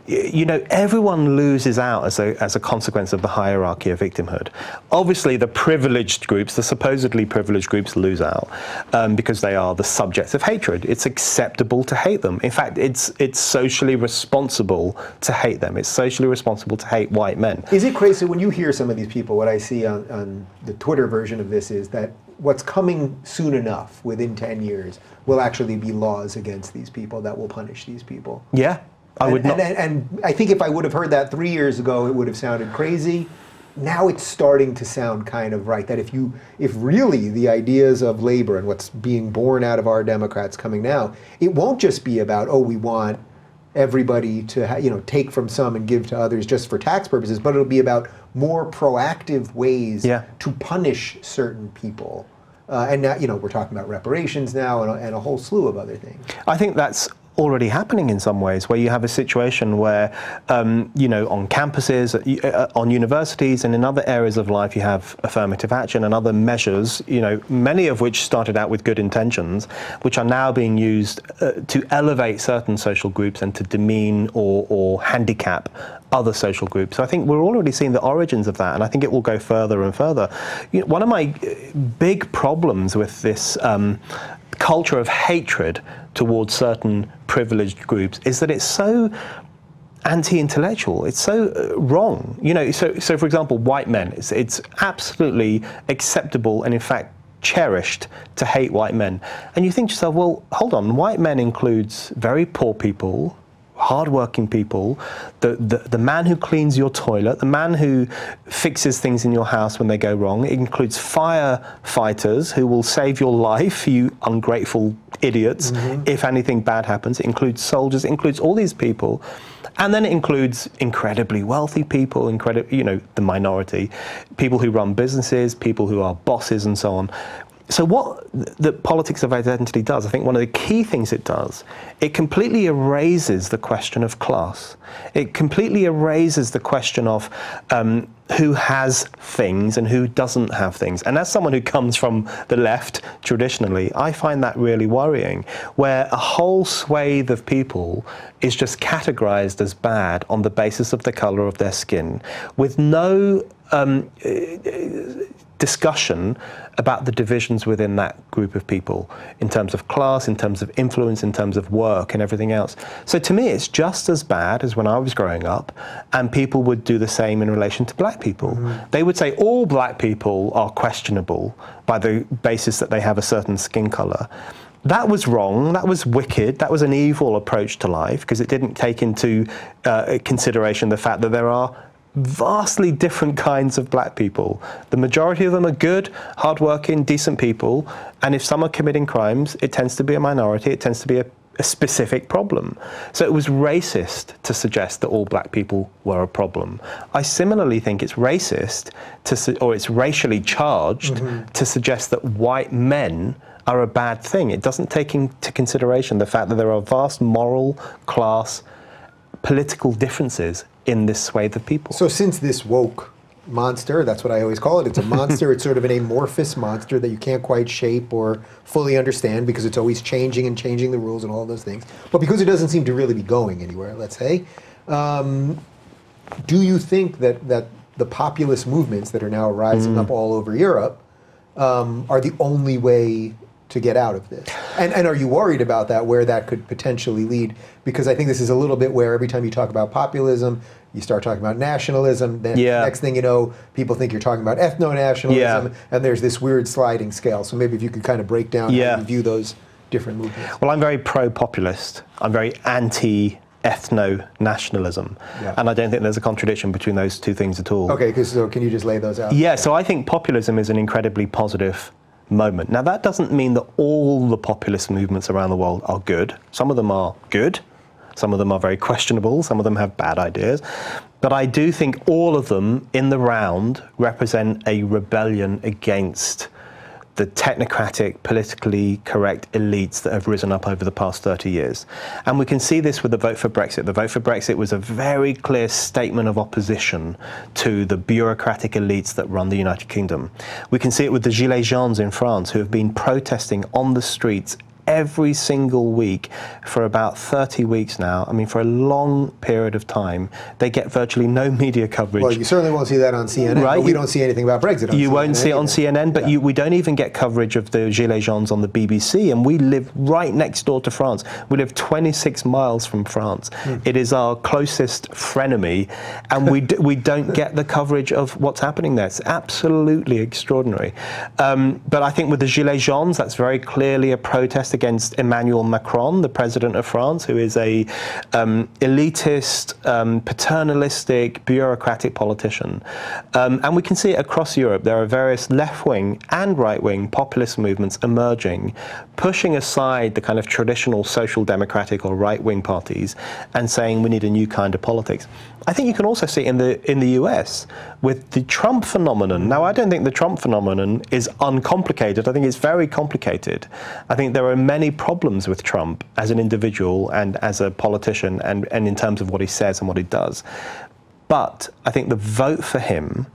S1: you know, everyone loses out as a consequence of the hierarchy of victimhood. Obviously, the privileged groups, the supposedly privileged groups, lose out because they are the subjects of hatred. It's acceptable to hate them. In fact, it's socially responsible to hate them. It's socially responsible to hate white men.
S2: Is it crazy when you hear some of these people? What I see on the Twitter version of this is that what's coming soon enough, within 10 years, will actually be laws against these people that will punish these people.
S1: Yeah, I would not.
S2: And I think if I would have heard that 3 years ago, it would have sounded crazy. Now it's starting to sound kind of right, that if really the ideas of labor and what's being born out of our Democrats coming now, it won't just be about, oh, we want everybody to take from some and give to others just for tax purposes, but it'll be about more proactive ways to punish certain people. And now, we're talking about reparations now and a whole slew of other things.
S1: I think that's already happening in some ways, where you have a situation where, on campuses, on universities, and in other areas of life, you have affirmative action and other measures, many of which started out with good intentions, which are now being used to elevate certain social groups and to demean or handicap other social groups. So I think we're already seeing the origins of that, and I think it will go further and further. One of my big problems with this culture of hatred towards certain privileged groups is that it's so anti-intellectual. It's so wrong. So for example, white men, it's absolutely acceptable and in fact cherished to hate white men. And you think to yourself, well, hold on, white men includes very poor people, hardworking people, the man who cleans your toilet, the man who fixes things in your house when they go wrong. It includes firefighters who will save your life, you ungrateful idiots, if anything bad happens. It includes soldiers, it includes all these people. And then it includes incredibly wealthy people, the minority, people who run businesses, people who are bosses and so on. So what the politics of identity does, I think one of the key things it does, it completely erases the question of class. It completely erases the question of who has things and who doesn't have things. And as someone who comes from the left traditionally, I find that really worrying, where a whole swathe of people is just categorized as bad on the basis of the color of their skin, with no discussion about the divisions within that group of people in terms of class, in terms of influence, in terms of work and everything else. So to me, it's just as bad as when I was growing up, and people would do the same in relation to black people. They would say all black people are questionable by the basis that they have a certain skin color. That was wrong, that was wicked, that was an evil approach to life, because it didn't take into consideration the fact that there are vastly different kinds of black people. The majority of them are good, hardworking, decent people, and if some are committing crimes, it tends to be a minority, it tends to be a specific problem. So it was racist to suggest that all black people were a problem. I similarly think it's racist, or it's racially charged, to suggest that white men are a bad thing. It doesn't take into consideration the fact that there are vast moral, class, political differences in this swathe of people.
S2: So since this woke monster, that's what I always call it, it's a monster, it's sort of an amorphous monster that you can't quite shape or fully understand because it's always changing and changing the rules and all those things. But because it doesn't seem to really be going anywhere, let's say, do you think that the populist movements that are now rising up all over Europe are the only way to get out of this? And are you worried about that, where that could potentially lead? Because I think this is a little bit where every time you talk about populism, you start talking about nationalism, then next thing you know, people think you're talking about ethno-nationalism, and there's this weird sliding scale. So maybe if you could kind of break down how you view those different movements.
S1: Well, I'm very pro-populist. I'm very anti-ethno-nationalism. And I don't think there's a contradiction between those two things at all.
S2: Okay, so can you just lay those out?
S1: Yeah, so I think populism is an incredibly positive moment. Now, that doesn't mean that all the populist movements around the world are good. Some of them are good. Some of them are very questionable. Some of them have bad ideas. But I do think all of them, in the round, represent a rebellion against the technocratic, politically correct elites that have risen up over the past 30 years. And we can see this with the vote for Brexit. The vote for Brexit was a very clear statement of opposition to the bureaucratic elites that run the United Kingdom. We can see it with the Gilets jaunes in France, who have been protesting on the streets every single week for about 30 weeks now. I mean, for a long period of time. They get virtually no media coverage.
S2: Well, you certainly won't see that on CNN, right? But we don't see anything about Brexit on CNN.
S1: You won't see it on CNN, but we don't even get coverage of the Gilets jaunes on the BBC, and we live right next door to France. We live 26 miles from France. It is our closest frenemy, and we don't get the coverage of what's happening there. It's absolutely extraordinary. But I think with the Gilets jaunes, that's very clearly a protest against Emmanuel Macron, the president of France, who is a elitist, paternalistic, bureaucratic politician. And we can see it across Europe. There are various left-wing and right-wing populist movements emerging, pushing aside the kind of traditional social democratic or right-wing parties and saying we need a new kind of politics. I think you can also see it in the US with the Trump phenomenon. Now, I don't think the Trump phenomenon is uncomplicated. I think it's very complicated. I think there are many problems with Trump as an individual and as a politician and in terms of what he says and what he does. But I think the vote for him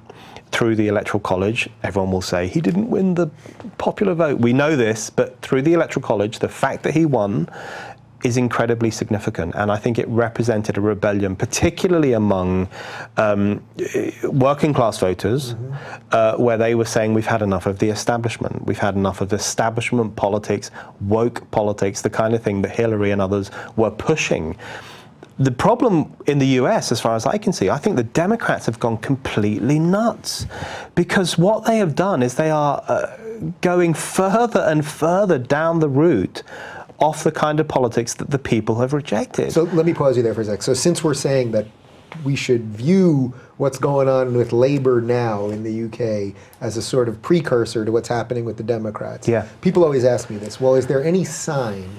S1: through the Electoral College, everyone will say he didn't win the popular vote. We know this, but through the Electoral College, the fact that he won is incredibly significant, and I think it represented a rebellion, particularly among working class voters, where they were saying we've had enough of the establishment, we've had enough of establishment politics, woke politics, the kind of thing that Hillary and others were pushing. The problem in the US, as far as I can see, I think the Democrats have gone completely nuts, because what they have done is they are going further and further down the route off the kind of politics that the people have rejected.
S2: So let me pause you there for a sec. So since we're saying that we should view what's going on with Labour now in the UK as a sort of precursor to what's happening with the Democrats, people always ask me this, well, is there any sign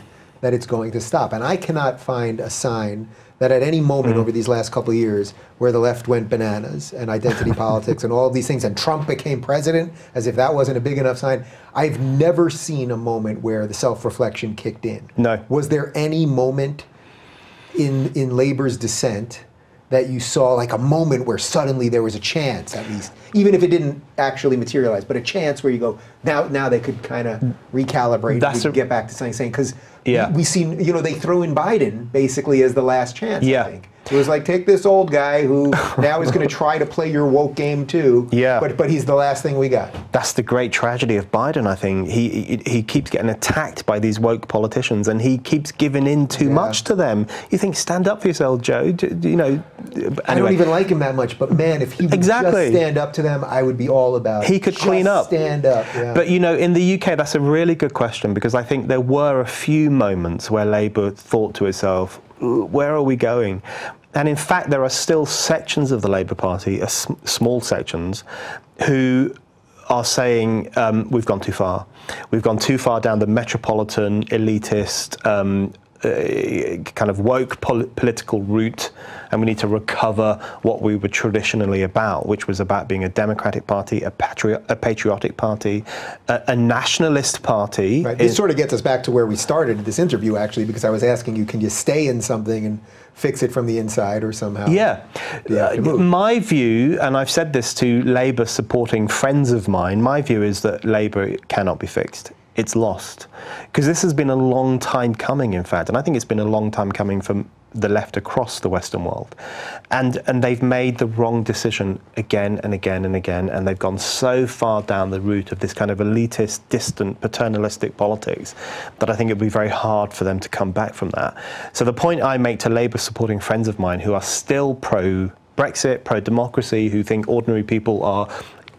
S2: that it's going to stop? And I cannot find a sign that at any moment over these last couple of years where the left went bananas and identity politics and all of these things and Trump became president, as if that wasn't a big enough sign, I've never seen a moment where the self-reflection kicked in.
S1: No.
S2: Was there any moment in Labour's descent that you saw, like a moment where suddenly there was a chance, at least, even if it didn't actually materialize, but a chance where you go, now they could kind of recalibrate and get back to saying, because we see, you know, they throw in Biden basically as the last chance, I think. It was like, take this old guy who now is going to try to play your woke game too, but he's the last thing we got. That's
S1: the great tragedy of Biden, I think. He keeps getting attacked by these woke politicians and he keeps giving in too much to them. You think, stand up for yourself, Joe. You know. Anyway.
S2: I don't even like him that much, but man, if he would just stand up to them, I would be all about it.
S1: He could clean up.
S2: Stand up.
S1: But you know, in the UK, that's a really good question, because I think there were a few moments where Labour thought to itself, where are we going? And in fact, there are still sections of the Labour Party, small sections, who are saying, we've gone too far. We've gone too far down the metropolitan, elitist, kind of woke political route, and we need to recover what we were traditionally about, which was about being a democratic party, a patriotic party, a nationalist party.
S2: Right. This sort of gets us back to where we started this interview, actually, because I was asking you, can you stay in something and fix it from the inside or somehow?
S1: My view, and I've said this to Labour supporting friends of mine, my view is that Labour cannot be fixed. It's lost. Because this has been a long time coming, in fact, and I think it's been a long time coming from the left across the Western world. And they've made the wrong decision again and again and again, and they've gone so far down the route of this kind of elitist, distant, paternalistic politics that I think it'd be very hard for them to come back from that. So the point I make to Labour supporting friends of mine who are still pro-Brexit, pro-democracy, who think ordinary people are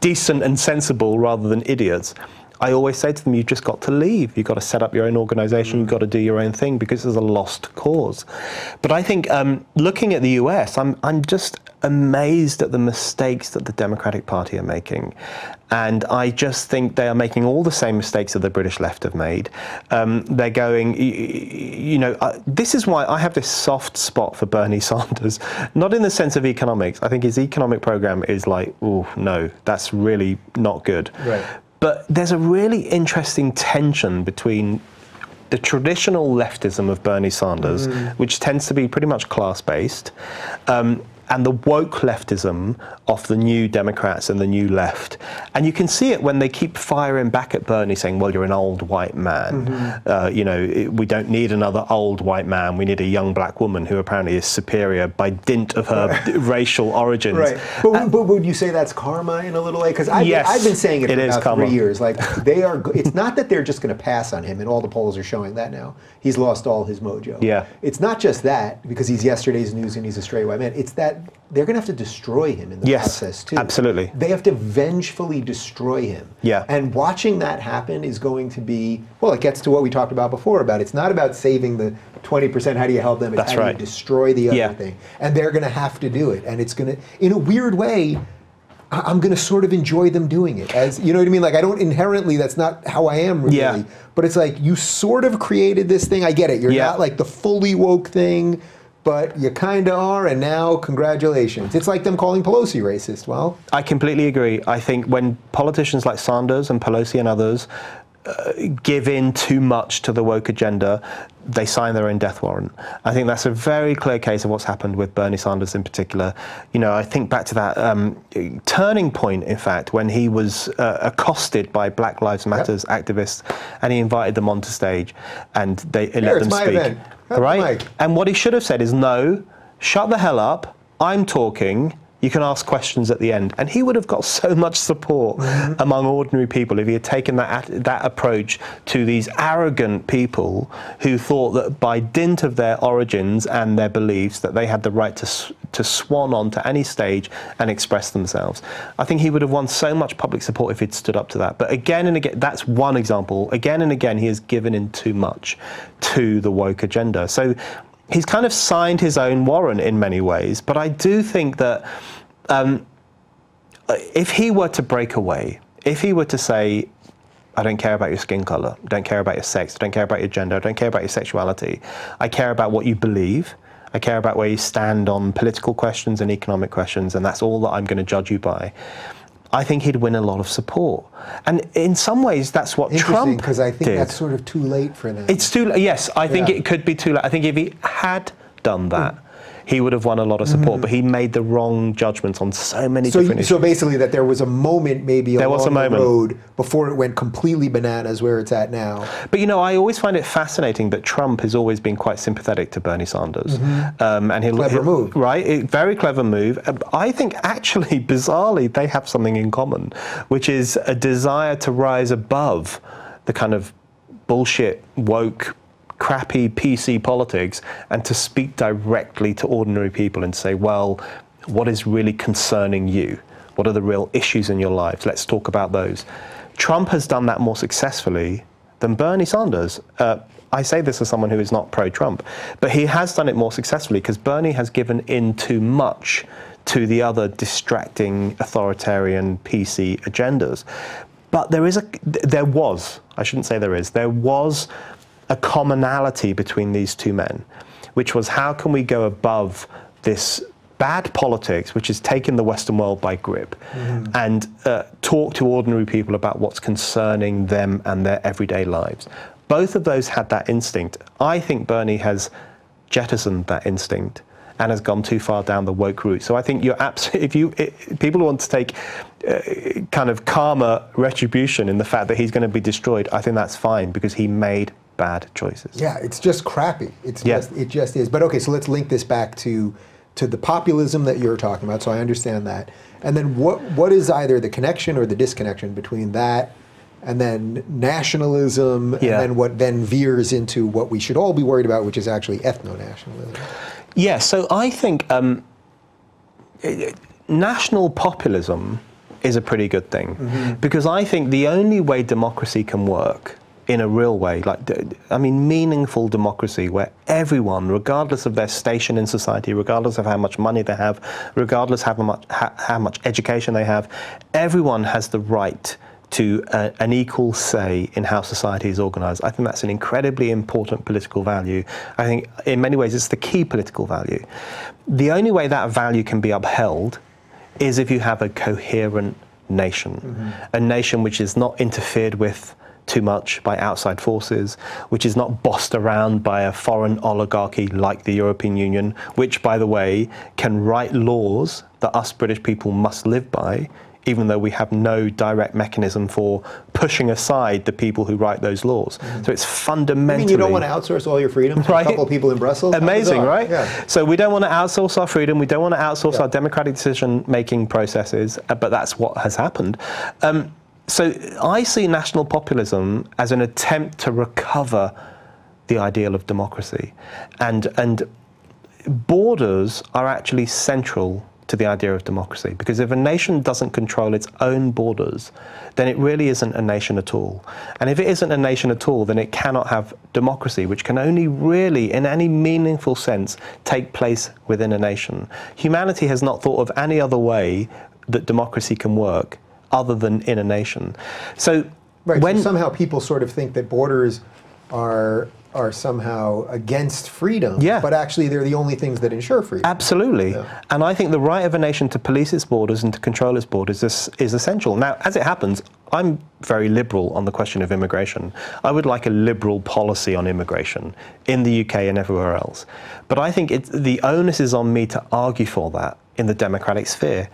S1: decent and sensible rather than idiots, I always say to them, you've just got to leave. You've got to set up your own organisation. You've got to do your own thing, because it's a lost cause. But I think looking at the US, I'm just amazed at the mistakes that the Democratic Party are making. And I just think they are making all the same mistakes that the British left have made. They're going, you know, this is why I have this soft spot for Bernie Sanders, not in the sense of economics. I think his economic programme is like, oh, no, that's really not good. Right. But there's a really interesting tension between the traditional leftism of Bernie Sanders, which tends to be pretty much class-based, and the woke leftism of the new Democrats and the new left. And you can see it when they keep firing back at Bernie, saying, well, you're an old white man. You know, we don't need another old white man. We need a young black woman who apparently is superior by dint of her racial origins. Right.
S2: But would you say that's karma in a little way? Because I've been saying it for about 3 years. Like, they are. It's not that they're just going to pass on him, and all the polls are showing that now. He's lost all his mojo. Yeah. It's not just that, because he's yesterday's news and he's a straight white man. It's that they're going to have to destroy him in the process, too.
S1: Absolutely.
S2: They have to vengefully destroy him. Yeah. And watching that happen is going to be, well, it gets to what we talked about before, about it's not about saving the 20%, how do you help them, it's how do you destroy the other thing. And they're going to have to do it. And it's going to, in a weird way, I'm going to sort of enjoy them doing it. As you know what I mean? Like, I don't inherently, that's not how I am really. But it's like, you sort of created this thing. I get it. You're not like the fully woke thing, but you kind of are, and now, congratulations. It's like them calling Pelosi racist. Well,
S1: I completely agree. I think when politicians like Sanders and Pelosi and others give in too much to the woke agenda, they sign their own death warrant. I think that's a very clear case of what's happened with Bernie Sanders in particular. You know, I think back to that turning point, in fact, when he was accosted by Black Lives Matters activists, and he invited them onto stage, and they let them speak. Right? And what he should have said is, no, shut the hell up, I'm talking, You can ask questions at the end. And he would have got so much support among ordinary people if he had taken that approach to these arrogant people who thought that by dint of their origins and their beliefs that they had the right to swan onto any stage and express themselves. I think he would have won so much public support if he'd stood up to that. But again and again, that's one example. Again and again, he has given in too much to the woke agenda. So he's kind of signed his own warrant in many ways, but I do think that if he were to break away, if he were to say, I don't care about your skin color, I don't care about your sex, I don't care about your gender, I don't care about your sexuality, I care about what you believe, I care about where you stand on political questions and economic questions, and that's all that I'm going to judge you by, I think he'd win a lot of support. And in some ways, that's what Trump did.
S2: Because I think that's sort of too late for that.
S1: It's too late. Yes, I think it could be too late. I think if he had done that, he would have won a lot of support, but he made the wrong judgments on so many different issues.
S2: So basically that there was a moment maybe along the road before it went completely bananas where it's at now.
S1: But you know, I always find it fascinating that Trump has always been quite sympathetic to Bernie Sanders. And
S2: clever move.
S1: Right, very clever move. I think actually, bizarrely, they have something in common, which is a desire to rise above the kind of bullshit, woke, crappy PC politics and to speak directly to ordinary people and say, well, what is really concerning you? What are the real issues in your lives? Let's talk about those. Trump has done that more successfully than Bernie Sanders. I say this as someone who is not pro-Trump, but he has done it more successfully because Bernie has given in too much to the other distracting authoritarian PC agendas. But there was a commonality between these two men, which was how can we go above this bad politics, which has taken the Western world by grip, and talk to ordinary people about what's concerning them and their everyday lives. Both of those had that instinct. I think Bernie has jettisoned that instinct and has gone too far down the woke route. So I think you're absolutely, people who want to take kind of karma retribution in the fact that he's going to be destroyed, I think that's fine because he made bad choices.
S2: Yeah, it's just crappy. It just is. But okay, so let's link this back to the populism that you're talking about. So I understand that. And then what is either the connection or the disconnection between that and then nationalism and then what then veers into what we should all be worried about, which is actually ethno-nationalism?
S1: Yeah, so I think national populism is a pretty good thing because I think the only way democracy can work in a real way, meaningful democracy where everyone, regardless of their station in society, regardless of how much money they have, regardless of how much education they have, everyone has the right to an equal say in how society is organized. I think that's an incredibly important political value. I think in many ways it's the key political value. The only way that value can be upheld is if you have a coherent nation, a nation which is not interfered with too much by outside forces, which is not bossed around by a foreign oligarchy like the European Union, which, by the way, can write laws that us British people must live by, even though we have no direct mechanism for pushing aside the people who write those laws. So it's fundamentally...
S2: You don't want to outsource all your freedom to a couple of people in Brussels?
S1: Amazing, right?
S2: Yeah.
S1: So we don't want to outsource our freedom, we don't want to outsource our democratic decision-making processes, but that's what has happened. So I see national populism as an attempt to recover the ideal of democracy. And borders are actually central to the idea of democracy, because if a nation doesn't control its own borders, then it really isn't a nation at all. And if it isn't a nation at all, then it cannot have democracy, which can only really, in any meaningful sense, take place within a nation. Humanity has not thought of any other way that democracy can work other than in a nation. So
S2: so somehow people sort of think that borders are somehow against freedom, but actually they're the only things that ensure freedom.
S1: Absolutely. Yeah. And I think the right of a nation to police its borders and to control its borders is essential. Now, as it happens, I'm very liberal on the question of immigration. I would like a liberal policy on immigration in the UK and everywhere else. But I think the onus is on me to argue for that in the democratic sphere,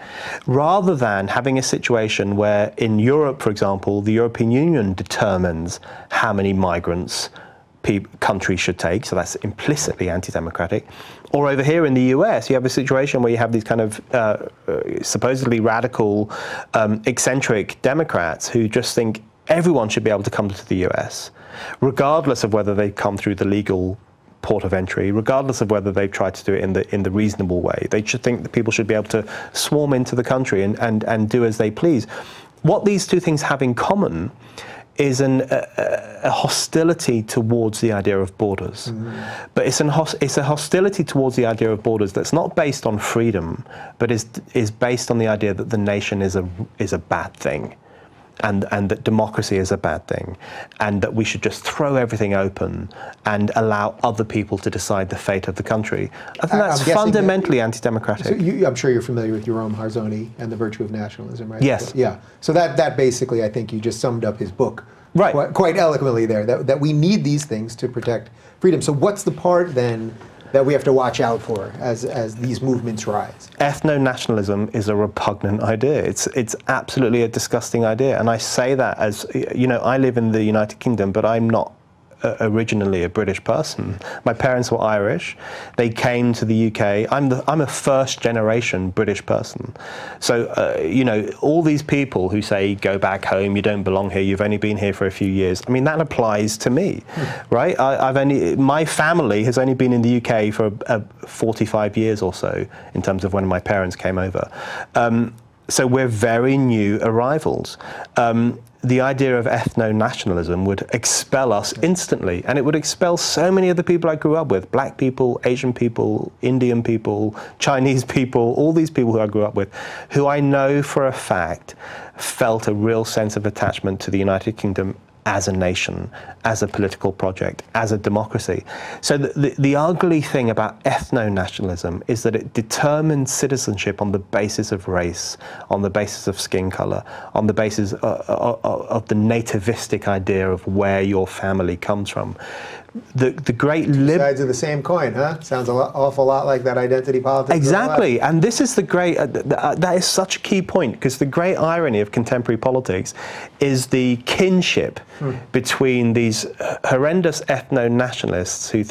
S1: rather than having a situation where in Europe, for example, the European Union determines how many migrants countries should take, so that's implicitly anti-democratic. Or over here in the US, you have a situation where you have these kind of supposedly radical, eccentric Democrats who just think everyone should be able to come to the US, regardless of whether they come through the legal port of entry, regardless of whether they've tried to do it in the reasonable way. They should think that people should be able to swarm into the country and do as they please. What these two things have in common is a hostility towards the idea of borders. But it's a hostility towards the idea of borders that's not based on freedom, but is based on the idea that the nation is a bad thing, and that democracy is a bad thing, and that we should just throw everything open and allow other people to decide the fate of the country. I think that's fundamentally anti-democratic.
S2: So I'm sure you're familiar with Jerome Harzoni and the Virtue of Nationalism, right?
S1: Yes.
S2: Yeah. So that basically, I think you just summed up his book
S1: right.
S2: quite eloquently there, that we need these things to protect freedom. So what's the part then that we have to watch out for as these movements rise?
S1: Ethno-nationalism is a repugnant idea. It's absolutely a disgusting idea. And I say that as, you know, I live in the United Kingdom, but I'm not originally a British person. My parents were Irish. They came to the UK. I'm a first generation British person. So, you know, all these people who say, go back home, you don't belong here, you've only been here for a few years. I mean, that applies to me, right? My family has only been in the UK for 45 years or so in terms of when my parents came over. So we're very new arrivals. The idea of ethno-nationalism would expel us instantly, and it would expel so many of the people I grew up with, black people, Asian people, Indian people, Chinese people, all these people who I grew up with, who I know for a fact felt a real sense of attachment to the United Kingdom as a nation, as a political project, as a democracy. So the ugly thing about ethno-nationalism is that it determines citizenship on the basis of race, on the basis of skin color, on the basis of the nativistic idea of where your family comes from. The great
S2: sides of the same coin, huh? Sounds awful lot like that identity politics.
S1: Exactly, and this is the great, that is such a key point, because the great irony of contemporary politics is the kinship between these horrendous ethno-nationalists who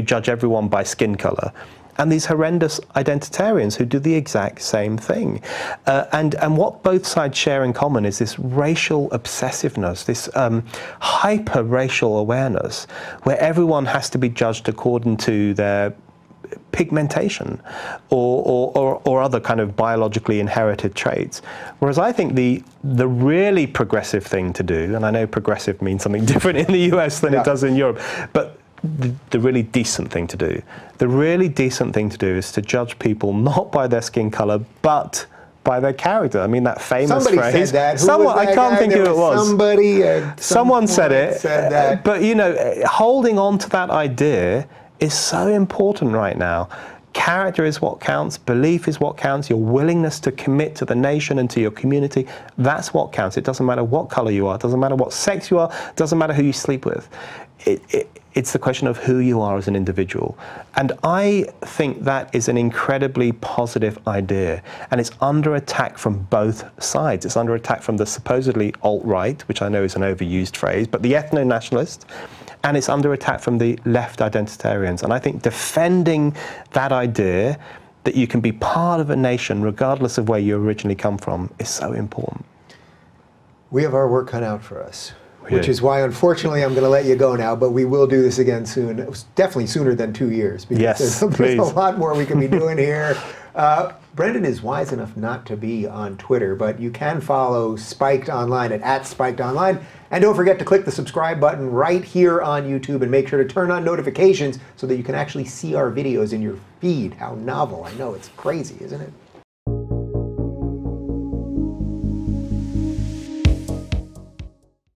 S1: judge everyone by skin color, and these horrendous identitarians who do the exact same thing. And what both sides share in common is this racial obsessiveness, this hyper-racial awareness, where everyone has to be judged according to their pigmentation or other kind of biologically inherited traits. Whereas I think the really progressive thing to do, and I know progressive means something different in the US than it does in Europe, but the really decent thing to do. The really decent thing to do is to judge people not by their skin color, but by their character. I mean, that famous phrase.
S2: Somebody said that.
S1: Someone, I can't think who it was. Someone said it. But, you know, holding on to that idea is so important right now. Character is what counts, belief is what counts, your willingness to commit to the nation and to your community, that's what counts. It doesn't matter what color you are, it doesn't matter what sex you are, it doesn't matter who you sleep with. It's the question of who you are as an individual. And I think that is an incredibly positive idea. And it's under attack from both sides. It's under attack from the supposedly alt-right, which I know is an overused phrase, but the ethno-nationalist, and it's under attack from the left identitarians. And I think defending that idea that you can be part of a nation regardless of where you originally come from is so important.
S2: We have our work cut out for us. Which is why, unfortunately, I'm going to let you go now, but we will do this again soon. It was definitely sooner than 2 years. Because there's a lot more we can be doing here. Brendan is wise enough not to be on Twitter, but you can follow Spiked Online at @SpikedOnline. And don't forget to click the subscribe button right here on YouTube and make sure to turn on notifications so that you can actually see our videos in your feed. How novel. I know, it's crazy, isn't it?